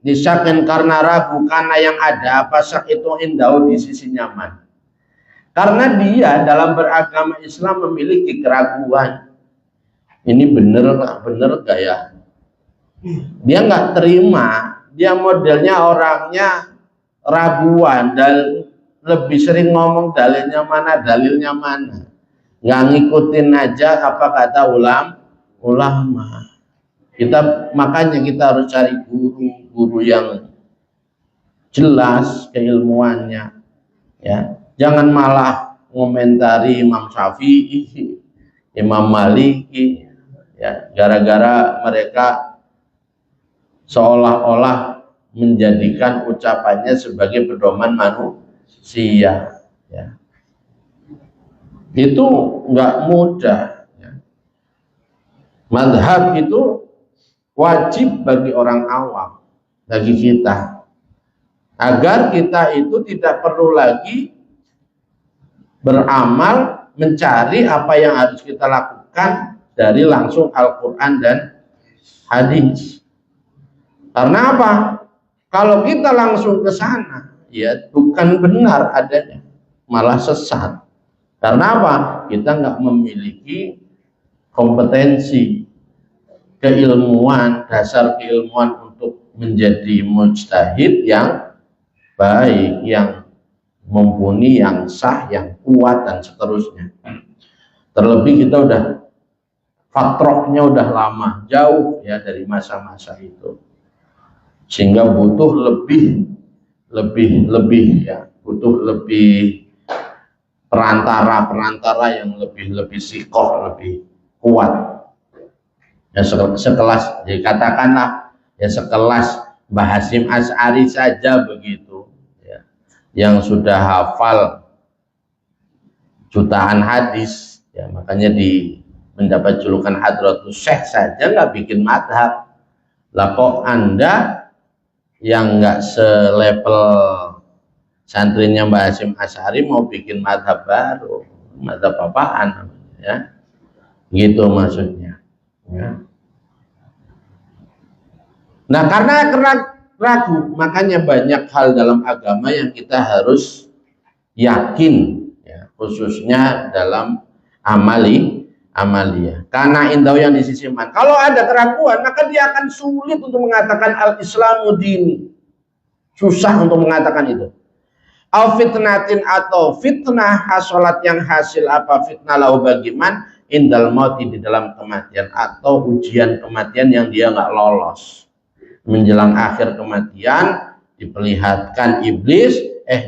lisakin, karena ragu, karena yang ada apa sak itu indau, di sisi nyaman, karena dia dalam beragama Islam memiliki keraguan, ini bener gak ya, dia nggak terima, dia modelnya orangnya raguan, dan lebih sering ngomong dalilnya mana, nggak ngikutin aja apa kata ulama. Makanya kita harus cari guru yang jelas keilmuannya, ya. Jangan malah ngomentari Imam Syafi'i, Imam Maliki, ya, gara-gara mereka seolah-olah menjadikan ucapannya sebagai pedoman manusia, ya. Itu nggak mudah, ya. Madhab itu wajib bagi orang awam, bagi kita, agar kita itu tidak perlu lagi beramal mencari apa yang harus kita lakukan dari langsung Al-Quran dan hadis. Karena apa? Kalau kita langsung ke sana, ya bukan benar adanya, malah sesat. Karena apa? Kita nggak memiliki kompetensi, keilmuan, dasar keilmuan untuk menjadi mujtahid yang baik, yang mumpuni, yang sah, yang kuat, dan seterusnya. Terlebih kita udah fatrahnya udah lama, jauh ya dari masa-masa itu, sehingga butuh lebih ya, butuh lebih perantara yang lebih sikoh, lebih kuat. Ya, sekelas, ya katakanlah ya sekelas Mbah Hasyim Asy'ari saja begitu, ya, yang sudah hafal jutaan hadis, ya, makanya mendapat julukan Hadratus Syekh saja nggak bikin madhab. Lah kok Anda yang nggak selevel santrinya Mbah Hasyim Asy'ari mau bikin madhab baru, madhab apaan, ya, gitu maksudnya, ya. Nah, karena ragu, makanya banyak hal dalam agama yang kita harus yakin, ya, khususnya dalam amaliyah. Karena indau, yang di sisi man. Kalau ada keraguan, maka dia akan sulit untuk mengatakan al-islamu dini. Susah untuk mengatakan itu. Au fitnatin, atau fitnah hasolat, yang hasil apa fitnah lahu bagiman indal mauti, di dalam kematian, atau ujian kematian yang dia nggak lolos. Menjelang akhir kematian diperlihatkan iblis,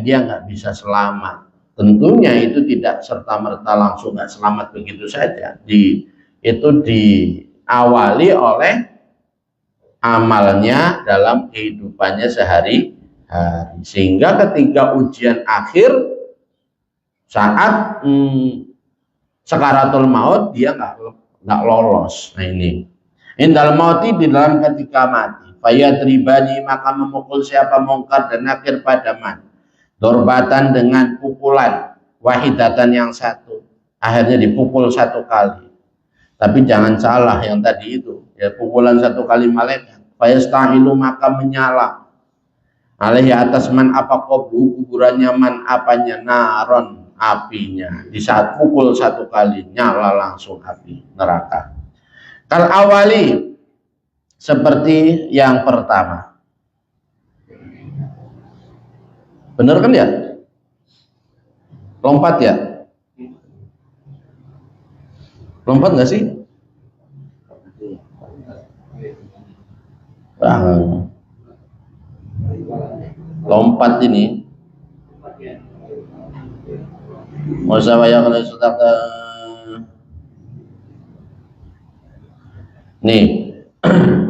dia nggak bisa selamat. Tentunya itu tidak serta-merta langsung nggak selamat begitu saja. Itu diawali oleh amalnya dalam kehidupannya sehari-hari, sehingga ketika ujian akhir saat sakaratul maut dia nggak lolos. Nah ini indal mauti, di dalam ketika mati, fayadribani, maka memukul siapa mungkar dan nakir pada man, dorbatan, dengan pukulan, wahidatan, yang satu, akhirnya dipukul satu kali. Tapi jangan salah yang tadi itu, ya, pukulan satu kali malaikat, fayastahilu, maka menyala, alaihi, atas man, apa qabru, kuburannya man, apanya, naron, apinya. Di saat pukul satu kali nyala langsung api neraka. Kal awali, seperti yang pertama. Bener kan ya? Lompat ya? Lompat nggak sih? Bang, lompat ini. Musawaya kalau sudah ke nih.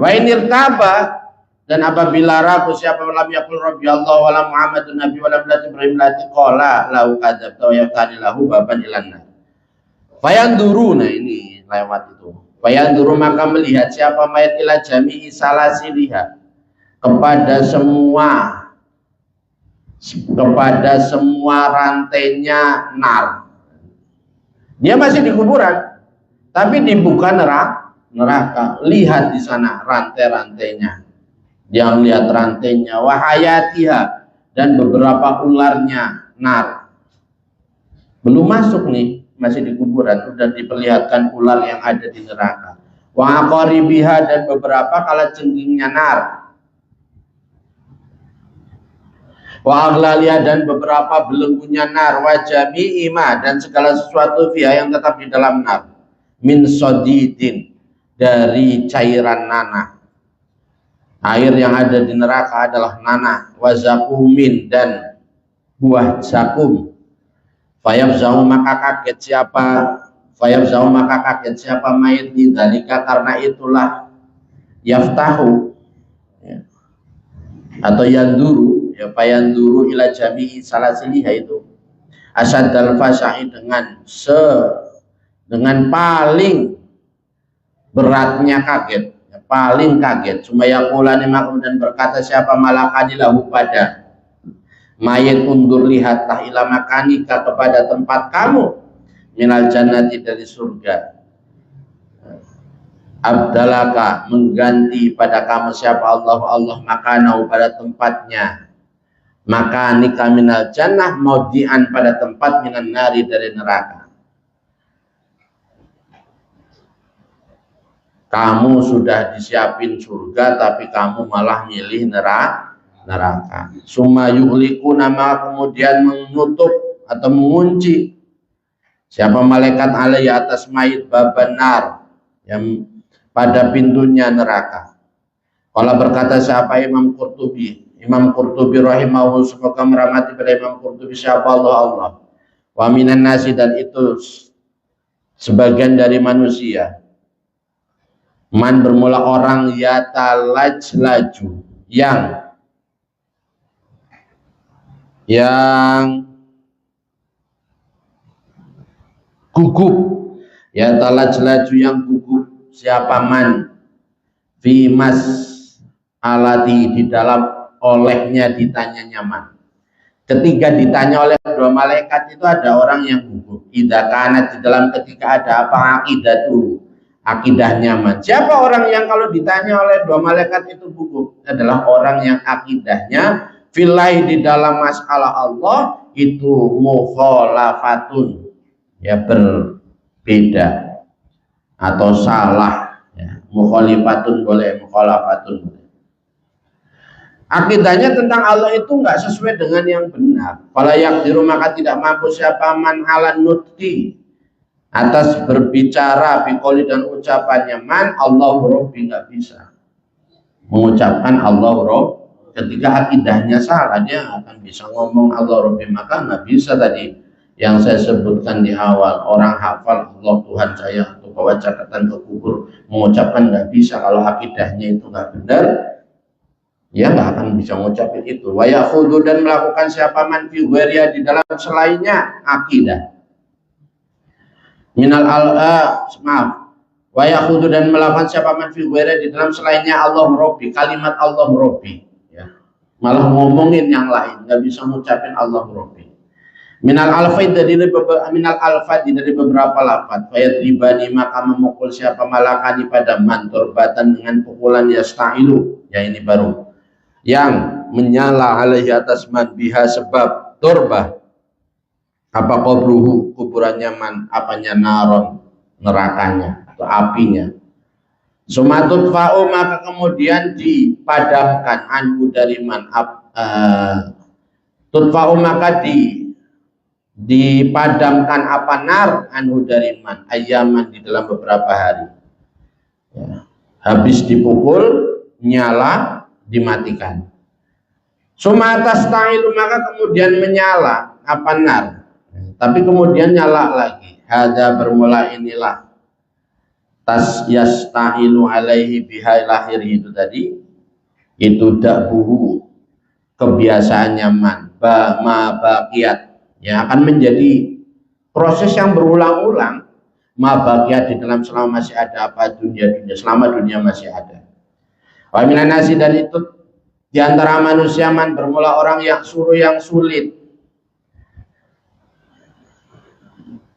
Wa inir taba, dan apabila ragu siapa lam yaqul rabbi Allah wala Muhammadun nabi wala bilati Ibrahim lati qala lahu kadzabta wa yaftani lahu baban ilanna. Fayanduru, nah ini lewat itu. Fayanduru, maka melihat siapa mayat ila jami'i salasiliha, kepada semua rantainya nar. Dia masih di kuburan, tapi dibuka neraka. Lihat di sana rantai-rantainya. Dia melihat rantainya, wahayatiha, dan beberapa ularnya nar. Belum masuk nih, masih di kuburan, sudah diperlihatkan ular yang ada di neraka. Wa aqaribiha, dan beberapa kalajengkingnya nar. Wa aglalia, dan beberapa belenggunya nar. Wa jami'ima, dan segala sesuatu fiha, yang tetap di dalam nar. Min sodidin, dari cairan nanah. Air yang ada di neraka adalah nanah. Wa zakumin, dan buah zakum. Fayafzahu, maka kaget siapa mayit di dalika, karena itulah yaftahu, ya, atau yanduru, ya, payanduru ila jami'i salasiliha itu asaddal fasa'i, dengan paling beratnya kaget, ya, paling kaget. Sumayaqulani, maka kemudian berkata siapa malakani lahu, pada mayit, undur, lihatlah ila makanika, kepada tempat kamu, minal jannati, dari surga. Abdalaka, mengganti pada kamu siapa Allah makanahu, pada tempatnya, makanika minal jannah, maudian, pada tempat minan nari, dari neraka. Kamu sudah disiapin surga, tapi kamu malah milih neraka. Summa yuhliku, nama kemudian menutup atau mengunci siapa malaikat alaihi, atas mayit, babanar, yang pada pintunya neraka. Kalau berkata siapa Imam Qurtubi rahimahullah, semoga merahmati pada Imam Qurtubi, siapa Allah. Wa minan nasi, dan itu sebagian dari manusia. Man, bermula orang, yatalaj-laju, yang gugup, ya talaj-laju, yang gugup siapa man fi mas alati, di dalam olehnya ditanya nyaman. Ketika ditanya oleh dua malaikat itu ada orang yang gugup. Idza kanat, di dalam ketika ada apa, akidah nyaman. Siapa orang yang kalau ditanya oleh dua malaikat itu gugup? Adalah orang yang akidahnya fillahi, di dalam masalah Allah itu mukhalafatun, ya, berbeda atau salah, ya. Mukhalifatun boleh, mukhalafatun boleh. Akidahnya tentang Allah itu enggak sesuai dengan yang benar. Fala yaqdiru, maka tidak mampu siapa man ala nutqi, atas berbicara biqouli, dan ucapannya man Allahu Rabbi, enggak bisa mengucapkan Allahu Rabb. Ketika akidahnya salah, dia akan bisa ngomong Allah Rabbi, maka nggak bisa tadi yang saya sebutkan di awal, orang hafal Allah Tuhan saya atau bawa catatan ke kubur, mengucapkan nggak bisa. Kalau akidahnya itu nggak benar, ya nggak akan bisa mengucapkan itu. Wa yakhudhu, dan melakukan siapa man fi ghairiha, di dalam selainnya akidah. Minal wa yakhudhu, dan melakukan siapa man fi ghairiha, di dalam selainnya Allah Rabbi, kalimat Allah Rabbi, malah ngomongin yang lain, nggak bisa ngucapin Allah Rabbi. Minal alfaid, dari beberapa lafaz. Fayadribani, maka memukul siapa malakani pada man turbatan, dengan pukulan yasta'ilu, ya ini baru, yang menyala alaihi, atas man biha, sebab turbah, apa qabruhu, kuburannya man, apanya, naron, nerakanya atau apinya. Sumatut fa'u, maka kemudian dipadamkan, anhu, dari man, tutfa'u, maka dipadamkan apa, nar, anhu, dari man, ayaman, di dalam beberapa hari, ya. Habis dipukul nyala dimatikan. Sumatas ta'ilu, maka kemudian menyala apa nar, tapi kemudian nyala lagi. Hada bermula inilah tas yasta'ilu alaihi bihai lahir itu tadi, itu dakbuhu, kebiasaan nyaman, ma baqiyat, yang akan menjadi proses yang berulang-ulang, ma baqiyat di dalam selama masih ada apa dunia, selama dunia masih ada. Wa minan nasi, dan itu di antara manusia man bermula orang yang suruh yang sulit.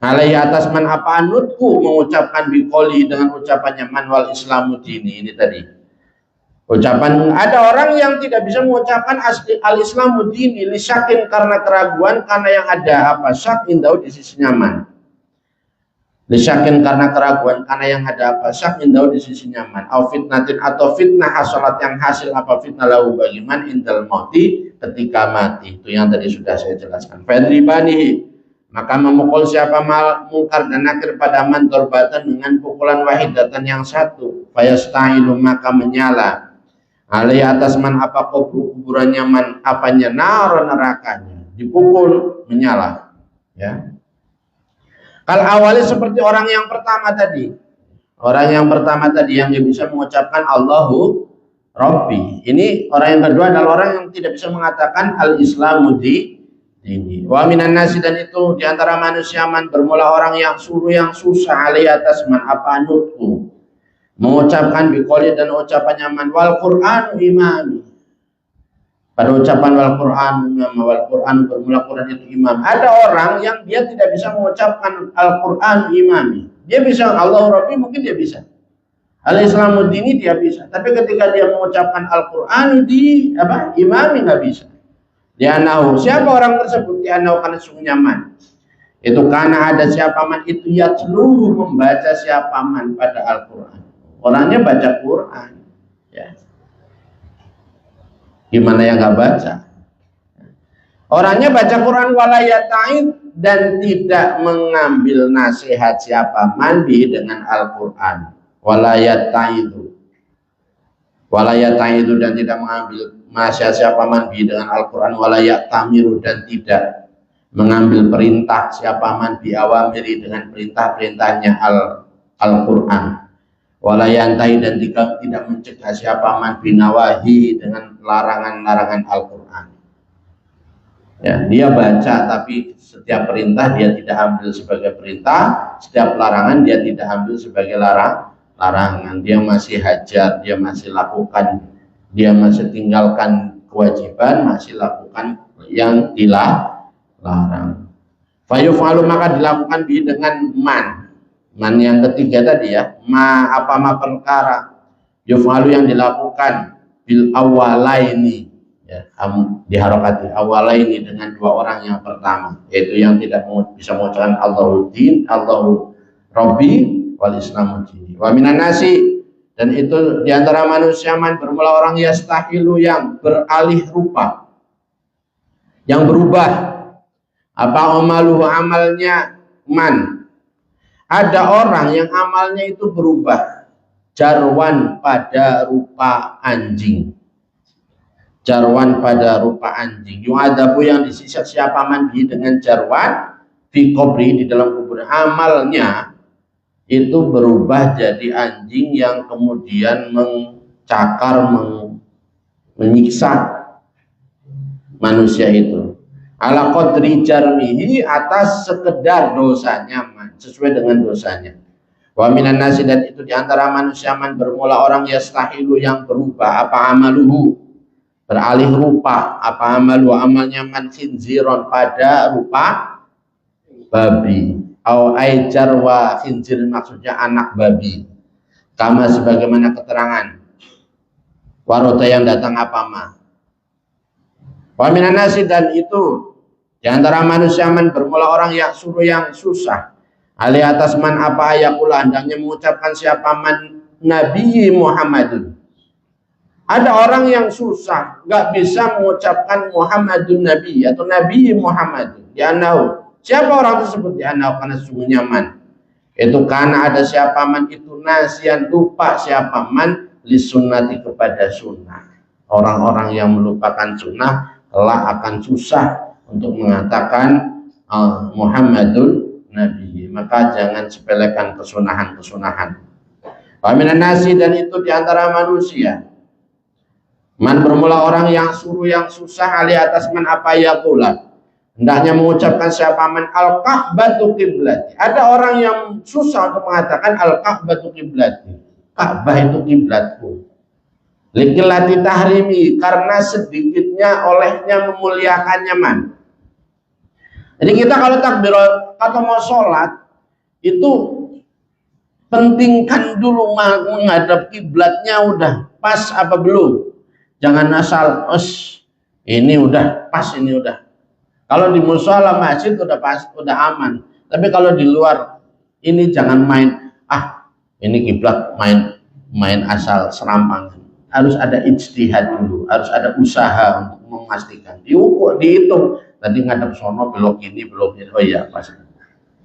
Alaihi atas man apa anutku, mengucapkan biqoli dengan ucapannya man wal islamu dini, ini tadi. Ucapan, ada orang yang tidak bisa mengucapkan asli al-islamu dini lisyakin, karena keraguan, karena yang ada apa syak indau di sisi nyaman. Lisyakin karena keraguan, karena yang ada apa syak indau di sisi nyaman. Au fitnatin, atau fitnah asalat yang hasil apa fitnah lahu bagiman indal mauti, ketika mati. Itu yang tadi sudah saya jelaskan. Fadribanihi, maka memukul siapa mal mungkar dan nakir pada man dorbatan dengan pukulan wahidatan yang satu. Fayasta'ilu, maka menyala alai atas man apa kuburannya man apanya naro nerakanya, dipukul menyala, ya. Kal awalnya seperti orang yang pertama tadi, yang bisa mengucapkan Allahu Rabbi. Ini orang yang kedua adalah orang yang tidak bisa mengatakan al-islamu dini. Wa minan nasi, dan itu diantara manusia man bermula orang yang suruh yang susah alai atas man apa nutku, mengucapkan biqoli dan ucapannya man wal Qur'an imami, pada ucapan wal Qur'an bermula Quran itu imam. Ada orang yang dia tidak bisa mengucapkan Al-Qur'an imami, dia bisa Allahu Rabbi, mungkin dia bisa al-islamu dini, dia bisa, tapi ketika dia mengucapkan Al-Qur'an di apa imami nggak bisa. Dia nahu, siapa orang tersebut? Dia nahu, karena sungguhnya man itu, karena ada siapa man itu yatluhu, membaca siapa man pada Al-Qur'an. Orangnya baca Quran, ya. Gimana yang nggak baca? Orangnya baca Quran walayata'id, dan tidak mengambil nasihat siapa mandi dengan Al-Quran. Walayata'idu, dan tidak mengambil nasihat siapa mandi dengan Al-Quran. Walayatamiru, dan tidak mengambil perintah siapa mandi awamiri dengan perintah-perintahnya Al-Quran. Walayantai, dan tidak mencegah siapa man binawahi dengan larangan-larangan Al-Quran. Ya, dia baca, tapi setiap perintah dia tidak ambil sebagai perintah, setiap larangan dia tidak ambil sebagai larangan. Dia masih hajar, dia masih lakukan, dia masih tinggalkan kewajiban, masih lakukan yang dilarang. Fayuf'alu, maka dilakukan dengan man yang ketiga tadi, ya. Ma perkara yuf'alu yang dilakukan bil awalaini, ya, diharokati awalaini dengan dua orang yang pertama, yaitu yang tidak bisa mengucapkan Allahu din, Allahu Rabbi wal islamu dini. Wa minan nasi, dan itu diantara manusia man bermula orang yastahilu, yang beralih rupa, yang berubah apa amaluhu, amalnya man. Ada orang yang amalnya itu berubah, jarwan pada rupa anjing, jarwan pada rupa anjing. Yu'adabu, yang disisa siapa mandi dengan jarwan fi qabri, di dalam kubur. Amalnya itu berubah jadi anjing yang kemudian mencakar, menyiksa manusia itu. Ala qadri jarmihi, atas sekedar dosanya man, sesuai dengan dosanya. Wa minan nasi, dan itu diantara manusia man bermula orang yastahilu, yang berubah apa amaluhu, beralih rupa, apa amalu, amalnya man khinziron, pada rupa babi. Au aijar wa khinzir, maksudnya anak babi. Kama sebagaimana keterangan warota yang datang apa ma. Wa minan nasi, dan itu di antara manusia man bermula orang yang suruh yang susah. Ali atas man apa ayakula, hendaknya mengucapkan siapa man Nabi Muhammadun. Ada orang yang susah, nggak bisa mengucapkan Muhammadun Nabi atau Nabi Muhammadun. Dia nahu. Siapa orang tersebut? Dia nahu, karena sungguhnya man. Itu karena ada siapa man itu nasian, lupa siapa man lisunnati kepada sunnah. Orang-orang yang melupakan sunnah kelak akan susah untuk mengatakan Muhammadun Nabi. Maka jangan sepelekan kesunahan-kesunahan. Wa minan nasi, dan itu diantara manusia. Man, bermula orang yang suruh yang susah ali atas man apa ya pula. Hendaknya mengucapkan siapa man al-Ka'batu qiblati. Ada orang yang susah untuk mengatakan al-Ka'batu qiblati. Ka'bah itu kiblatku. Likilati tahrimi, karena sedikitnya olehnya memuliakannya man. Jadi kita kalau takbir atau mau sholat itu pentingkan dulu menghadap kiblatnya udah pas apa belum. Jangan asal ini udah pas, ini udah. Kalau di mushola masjid udah pas, udah aman. Tapi kalau di luar ini jangan main ini kiblat main asal serampangan. Harus ada ijtihad dulu, harus ada usaha untuk memastikan. Diukur, dihitung. Tadi ngadep sono belok ini, belok ini. Oh iya, pas.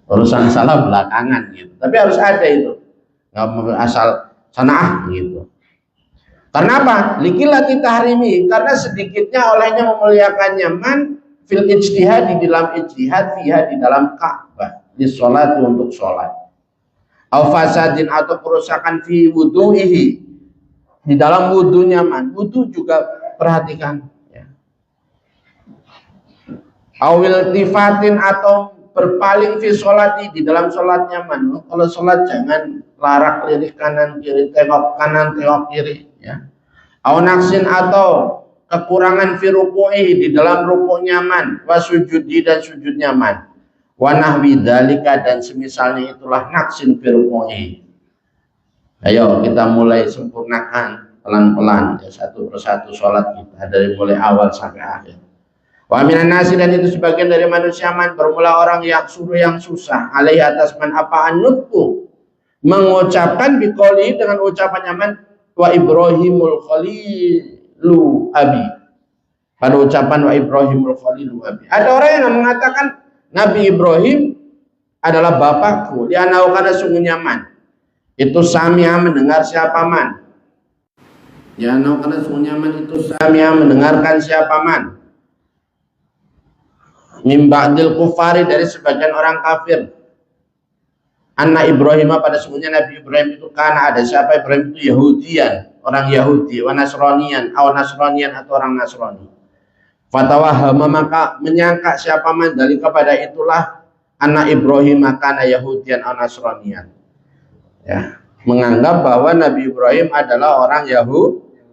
Urusan salah belakangan gitu. Tapi harus ada itu. Nggak asal sana gitu. Karena apa? Likilati tahrimi, karena sedikitnya olehnya memuliakannya man fil ijtihad, di dalam ijtihad fiha, di dalam Ka'bah, di sholat, untuk sholat. Au fasadin, atau kerusakan fi wudu'ihi, di dalam wudunya man. Wudu juga perhatikan ya. Awil tifatin, atau berpaling fi sholati, di dalam sholatnya man. Kalau sholat jangan larak lirik kanan kiri, tengok kanan tengok kiri ya. Aw naksin, atau kekurangan fi ruku'i, di dalam rukuknya man. Wa sujudi, dan sujudnya man. Wa nahwi dzalika, dan semisalnya itulah naksin fi ruku'i. Ayo kita mulai sempurnakan pelan-pelan ya, satu persatu sholat kita dari mulai awal sampai akhir. Wa minan nasi, dan itu sebagian dari manusia man, bermula orang yang suruh yang susah alaihi atas man apa anutku, mengucapkan biqoli, dengan ucapannya man, wa Ibrahimul Khalilu abi, pada ucapan wa Ibrahimul Khalilu abi. Ada orang yang mengatakan Nabi Ibrahim adalah bapakku, li'annahu, karena sungguhnya man itu samia, mendengar siapa man. Ya, karena sungguhnya man itu samia, mendengarkan siapa man. Min ba'dil kufari, dari sebagian orang kafir. Anna Ibrahim, pada sungguhnya Nabi Ibrahim itu karena ada siapa Ibrahim itu Yahudian, orang Yahudi, wa Nasranian, atau orang Nasrani. Fatawahama, maka menyangka siapa man dari kepada itulah anna Ibrahim kana Yahudian atau Nasranian. Ya, menganggap bahwa Nabi Ibrahim adalah orang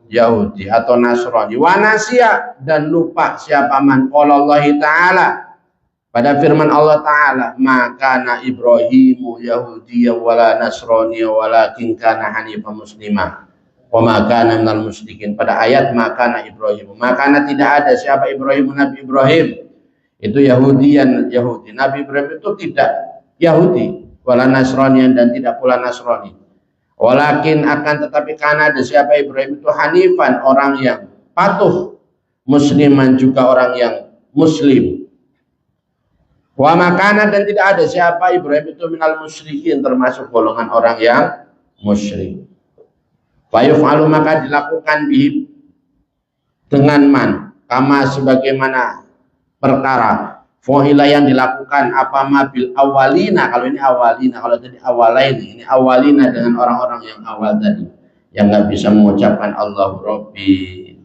Yahudi atau Nasrani. Wa nasya, dan lupa siapa man qaulallahi ta'ala, pada firman Allah Ta'ala, maka na Ibrahimu Yahudiyya wala Nasraniya walakin kana hanifan muslimah wa ma kana minal musyrikin. Pada ayat maka na Ibrahim, maka tidak ada siapa Ibrahim, Nabi Ibrahim itu Yahudian, Yahudi. Nabi Ibrahim itu tidak Yahudi, wala Nasranian, dan tidak pula Nasrani. Walakin, akan tetapi karena ada siapa Ibrahim itu hanifan, orang yang patuh, musliman, juga orang yang muslim. Wa makana, dan tidak ada siapa Ibrahim itu minal musyrikin, termasuk golongan orang yang musyrik. Fayuf'alu, maka dilakukan bihi, dengan man, kama sebagaimana perkara fohila yang dilakukan apa mabil awalina. Kalau ini awalina, kalau tadi awalain, ini awalina dengan orang-orang yang awal tadi, yang nggak bisa mengucapkan Allahu Rabbi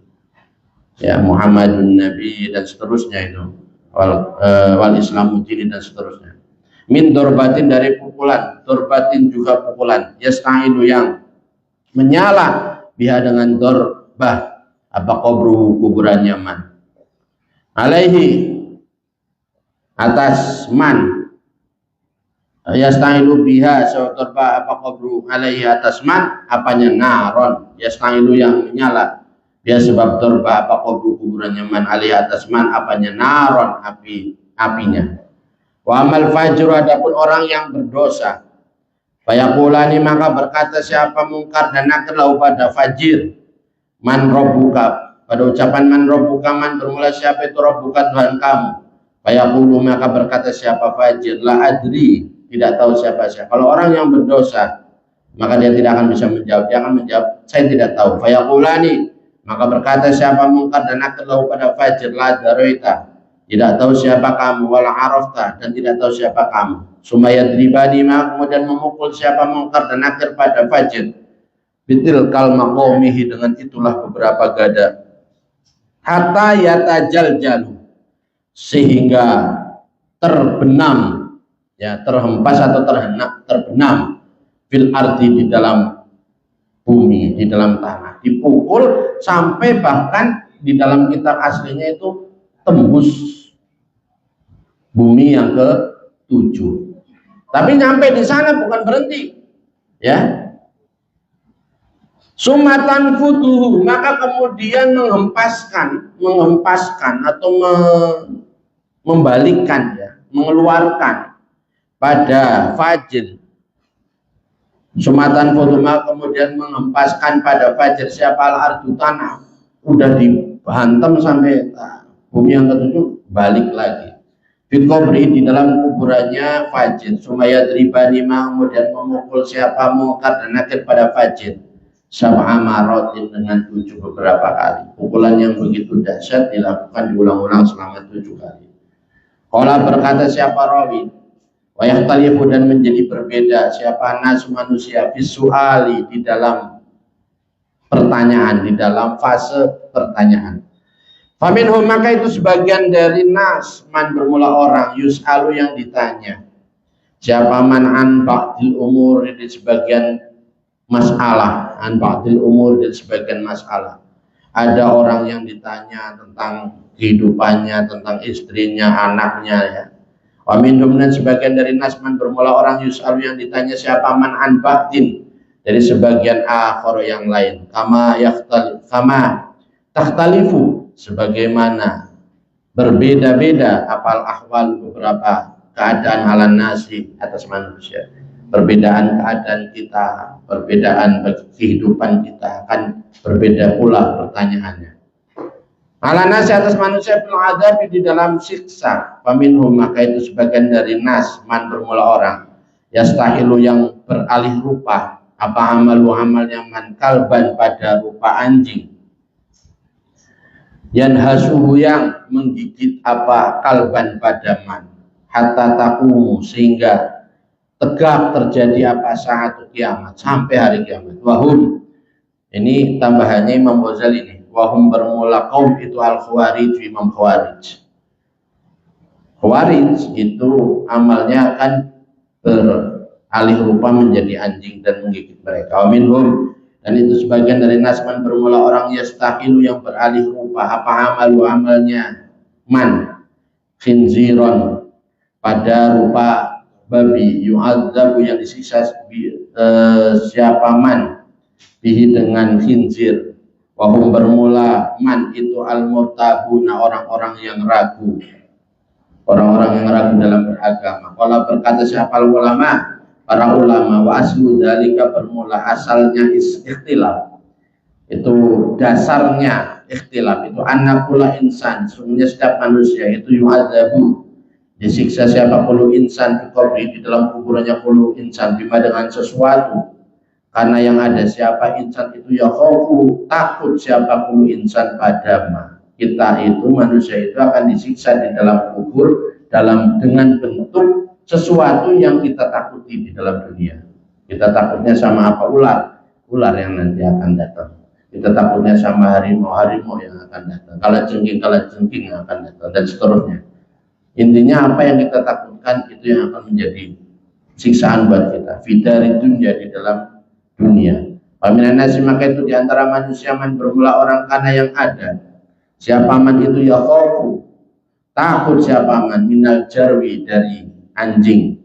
ya, Muhammadun Nabi, dan seterusnya itu, wal Islamu dini, dan seterusnya. Min dorbatin, dari pukulan, dorbatin juga pukulan, yasta'ilu, yang menyala biha, dengan dorbah apa kubru, kuburannya man, alaihi, atas man, yasta'ilu biha, sautorba apa kubru, alaihi, atas man apanya, naron, yasta'ilu, yang menyala, dia sebab torba apa kubru, kuburannya man, alaihi, atas man apanya, naron, apinya. Wa amal fajru, adapun orang yang berdosa, fayaqulani, maka berkata siapa mungkar dan nakir lahu pada fajir, man robbuka, pada ucapan man robbuka, man bermula siapa itu robbuka, Tuhan kamu. Fayaqulu, maka berkata siapa fajir, la adri, tidak tahu siapa. Kalau orang yang berdosa maka dia tidak akan bisa menjawab. Dia akan menjawab, saya tidak tahu. Fayaqulani, maka berkata siapa mungkar dan nakir lahu pada fajr, la daroita, tidak tahu siapa kamu, wala arafta, dan tidak tahu siapa kamu. Sumayadribani, maka kemudian memukul siapa mungkar dan nakir pada fajr, bitil kal maqomihi, dengan itulah beberapa gada, hatta yatajal jalu, sehingga terbenam, ya, terhempas atau terbenam fil ardi, di dalam bumi, di dalam tanah, dipukul sampai bahkan di dalam kitab aslinya itu tembus bumi yang ke-7. Tapi nyampe di sana bukan berhenti, ya. Sumatan futuhu, maka kemudian menghempaskan atau membalikkan, ya, mengeluarkan pada fajr. Sumatan futuma, kemudian menghempaskan pada fajr siapa al-ardu, tanah udah dihantam sampai bumi yang ke-7, balik lagi fit qabri, di dalam kuburannya fajr. Sumayadribani, kemudian memukul siapa mungkar dan nakir pada fajr, sab'a marotin, dengan 7 beberapa kali. Pukulan yang begitu dahsyat dilakukan diulang-ulang selama 7 kali. Qala, berkata siapa rawi, wa yahtalifu, dan menjadi berbeda siapa nas, manusia, visuali, di dalam pertanyaan, di dalam fase pertanyaan. Faminhum, maka itu sebagian dari nas, man bermula orang, yus'alu, yang ditanya. Siapa man an ba'dil umur, di sebagian masalah, an ba'dil umur, di sebagian masalah. Ada orang yang ditanya tentang kehidupannya, tentang istrinya, anaknya, ya. Wa minhum, dan sebagian dari nas, man bermula orang, yus'alu, yang ditanya siapa man an ba'din, dari sebagian akhir yang lain. Kama takhtalifu, sebagaimana berbeda-beda apal ahwal, beberapa keadaan halan nasi, atas manusia. Perbedaan keadaan kita, perbedaan kehidupan kita, akan berbeda pula pertanyaannya. Halan nasi, atas manusia, fil adzab, di dalam siksa. Faminhum, maka itu sebagian dari nas, man bermula orang, yastahilu, yang beralih rupa, apa amalu, amalnya man, kalban, pada rupa anjing, yanhasuhu, yang menggigit apa, kalban, pada man, hatta taqumu, sehingga tegak terjadi apa, saat kiamat, sampai hari kiamat. Wahum, ini tambahannya Imam Ghazali ini, wahum bermula kaum itu al-khawarij, Imam Khawarij. Khawarij itu amalnya akan beralih rupa menjadi anjing dan menggigit mereka. Minhum, dan itu sebagian dari nasman bermula orang, yastahilu, yang beralih rupa apa amalu, amalnya man, khinziron, pada rupa babi, yu'adzabu, yang disiksa siapa man, bihi, dengan khinzir. Wahum bermula man itu al-murtabuna, orang-orang yang ragu, orang-orang yang ragu dalam beragama. Kalau berkata siapa ulama, para ulama, wa aslu dzalika, bermula asalnya ikhtilaf, itu dasarnya ikhtilaf, itu annakula insan, sungguhnya setiap manusia itu yu'adzabu, disiksa siapa kullu insan fi qabri, di dalam kuburannya kullu insan, bima, dengan sesuatu, karena yang ada siapa insan itu ya khaufu, takut siapa kullu insan padama, kita itu manusia itu akan disiksa di dalam kubur dengan bentuk sesuatu yang kita takuti di dalam dunia. Kita takutnya sama apa? Ular yang nanti akan datang. Kita takutnya sama harimau yang akan datang. Kalajengking yang akan datang, dan seterusnya. Intinya apa yang kita takutkan itu yang akan menjadi siksaan buat kita. Fidar itu menjadi dalam dunia. Paminan nasi, maka itu diantara manusia man bermula orang, karena yang ada siapa man itu ya khaufu, takut siapa man, minal jarwi, dari anjing.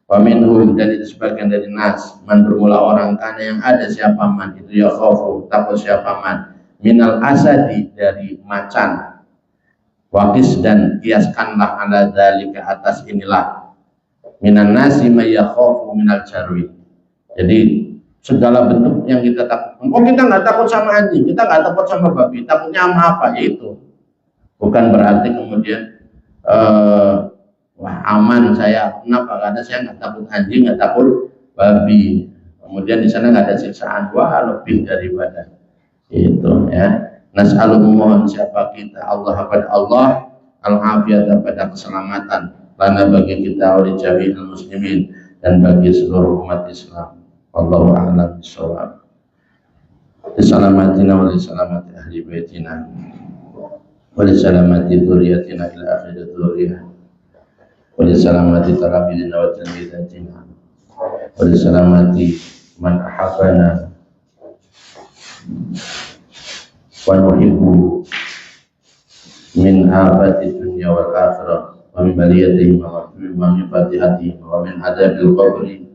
Wa minhum, dan itu sebagian dari nas, man bermula orang, karena yang ada siapa man itu ya khaufu, takut siapa man, minal asadi, dari macan. Waqis, dan kiaskanlah ala dzalika, atas inilah, minan nasi may yakhafu minal jarwi. Jadi segala bentuk yang kita takut. Oh, kita nggak takut sama anjing, kita nggak takut sama babi, takutnya sama apa? Yaitu bukan berarti kemudian wah aman saya, kenapa? Karena saya nggak takut anjing, nggak takut babi. Kemudian di sana nggak ada siksaan, wah lebih daripada itu ya. Nas'alu mohon siapa kita Allah kepada Allah al-afiyat pada keselamatan lana bagi kita oleh jami'il muslimin dan bagi seluruh umat Islam. Wallahu a'lam bishawab. Bisalamatina wa salamati ahli baitina wa salamati dzurriyyatina ila akhir dzurriyyah wa salamati talabidina wa tilmidatina wa salamati man ahabbana wa nuhibbu min afati dunya wal akhirah wa min baliyatihim wa min fatihatihi wa min adabil qabri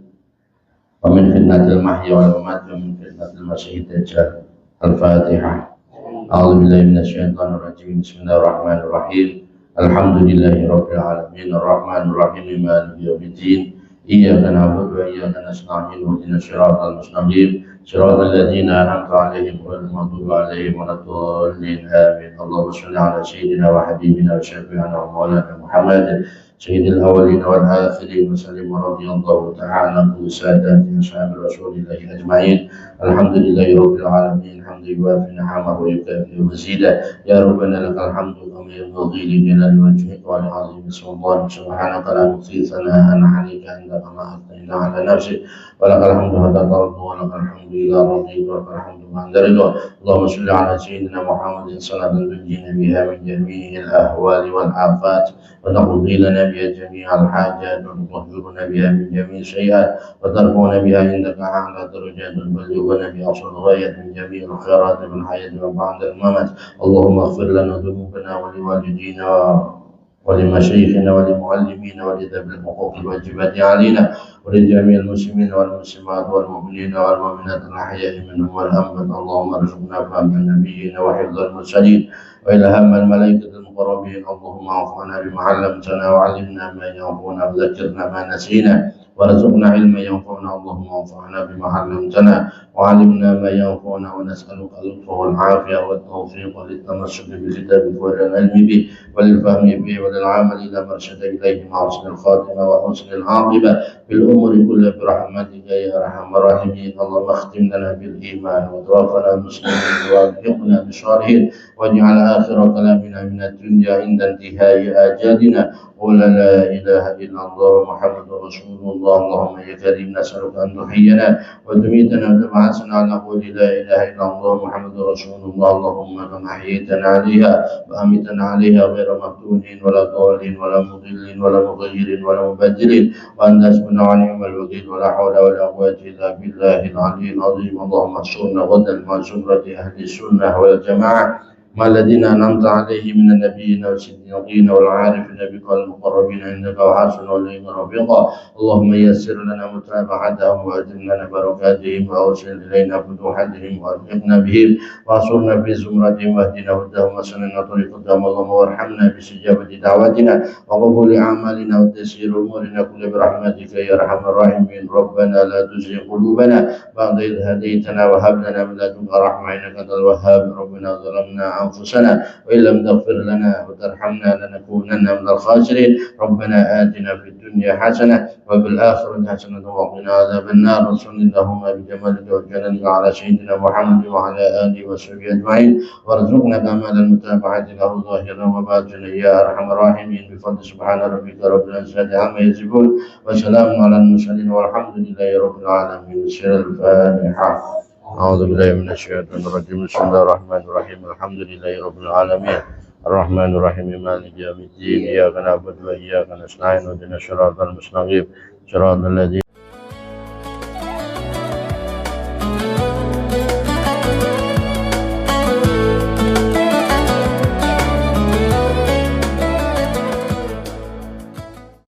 wa min fitnatil mahya wal mamat wa min fitnatil masiihid dajjal. Al-Fatihah. A'udzu billahi minasyaitonir rajim. Bismillahirrahmanirrahim. Alhamdulillahi rabbil alamin arrahmanir rahim maliki yaumiddin. Iyyaka na'budu wa iyyaka nasta'in ihdinas siratal mustaqim siratal ladzina an'amta 'alaihim ghairil maghdubi 'alaihim waladdallin. Amin. Allahumma shalli 'ala sayyidina wa habibina wa syafi'ina wa maulana Muhammad sayyidil awwalin wal akhirin wa sallim radhiyallahu ta'ala an saadatina ashabi rasulillahi ajma'in. Alhamdulillahi rabbil alamin hamdan yuwafi ni'amahu wa yukafi mazidah. Ya rabbana lakal hamdu kama yanbaghi li jalali wajhika wa li 'azimi sultanik. Subhanaka la nuhsi thana'an 'alaika anta kama athnayta 'ala nafsik wa lakal hamdu hatta tarda wa lakal hamdu ila radita wa lakal hamdu ba'da ridha. Allahumma shalli 'ala sayyidina Muhammadin salatan tunjina biha min jami'il ahwali wal afat wa taqdi lana biha jami'al hajat wa tutahhiruna biha min jami'is sayyi'at wa tarfa'una biha indaka 'ala darajatil balugh ونبي أصل غاية من جميع الخيرات في الحياة وبعد الممات. اللهم اغفر لنا ذنوبنا ولوالدينا ولمشايخنا ولمعلمينا ولذوي الحقوق الواجبات علينا ولجميع المسلمين والمسلمات والمؤمنين والمؤمنات الأحياء منهم والأموات. اللهم ارزقنا فهم النبيين وحفظ المرسلين وإلهام الملائكة المقربين. اللهم اعفنا بما علمتنا وعلمنا ما ينفعنا وذكرنا ما نسينا وارزقنا علما ينفعنا. اللهم انفعنا بما علمتنا وعلمنا ما ينفعنا ونسألك اللطف والعافية والتوفيق للتمسك بكتابك والعلم به وللفهم به وللعمل إلى ما ارشد إليه مع حسن الخاتمة وحسن العاقبة في الأمور كلها برحمتك يا أرحم الراحمين. اللهم اختم لنا بالإيمان وتوفنا مسلمين والحقنا بالصالحين واجعل آخر كلامنا من الدنيا عند انتهاء آجالنا قل لا إله إلا الله محمد رسول الله. اللهم يا كريم نسألك أن تحيينا وتميتنا وتبعثنا على قول لا إله إلا الله محمد رسول الله. اللهم كما أحييتنا عليها وأمتنا عليها غير مفتونين ولا ضالين ولا مضلين ولا مغيرين ولا مبدلين وأنت حسبنا ونعم الوكيل ولا حول ولا قوة إلا بالله العلي العظيم. اللهم احشرنا غدا مع زمرة أهل السنة والجماعة مع الذين أنعمت عليهم من النبيين والصديقين والعارفين بك والمقربين عندك وحسن أولئك رفيقا. اللهم يسر لنا متابعتهم وأدم لنا بركاتهم وأوصل إلينا فتوحاتهم وألحقنا بهم وأصرنا في زمرتهم واهدنا هداهم وسننا طريقتهم. اللهم وارحمنا باستجابة دعوتنا وقبول أعمالنا وتيسير أمورنا كل برحمتك يا أرحم الراحمين. ربنا لا تزغ قلوبنا بعد إذ هديتنا وهب لنا من لدنك رحمة إنك أنت الوهاب. ربنا ظلمنا أنفسنا وإن لم تغفر لنا وترحمنا لنكونن من الخاسرين. ربنا آتنا في الدنيا حسنة وفي الآخرة حسنة وقنا عذاب النار. وصل اللهم بجمالك وجلالك على سيدنا محمد وعلى آله وصحبه أجمعين وارزقنا كمال المتابعة له ظاهرا وباطنا يا أرحم الراحمين بفضل سبحان ربك رب العزة عما يصفون وسلام على المرسلين والحمد لله رب العالمين. سر الفاتحة. أعوذ بالله من الشيطان الرجيم. بسم الله الرحمن الرحيم. الحمد لله رب العالمين الرحمن الرحيم مالك يوم الدين. إياك نعبد وإياك نستعين اهدنا الصراط المستقيم صراط الذين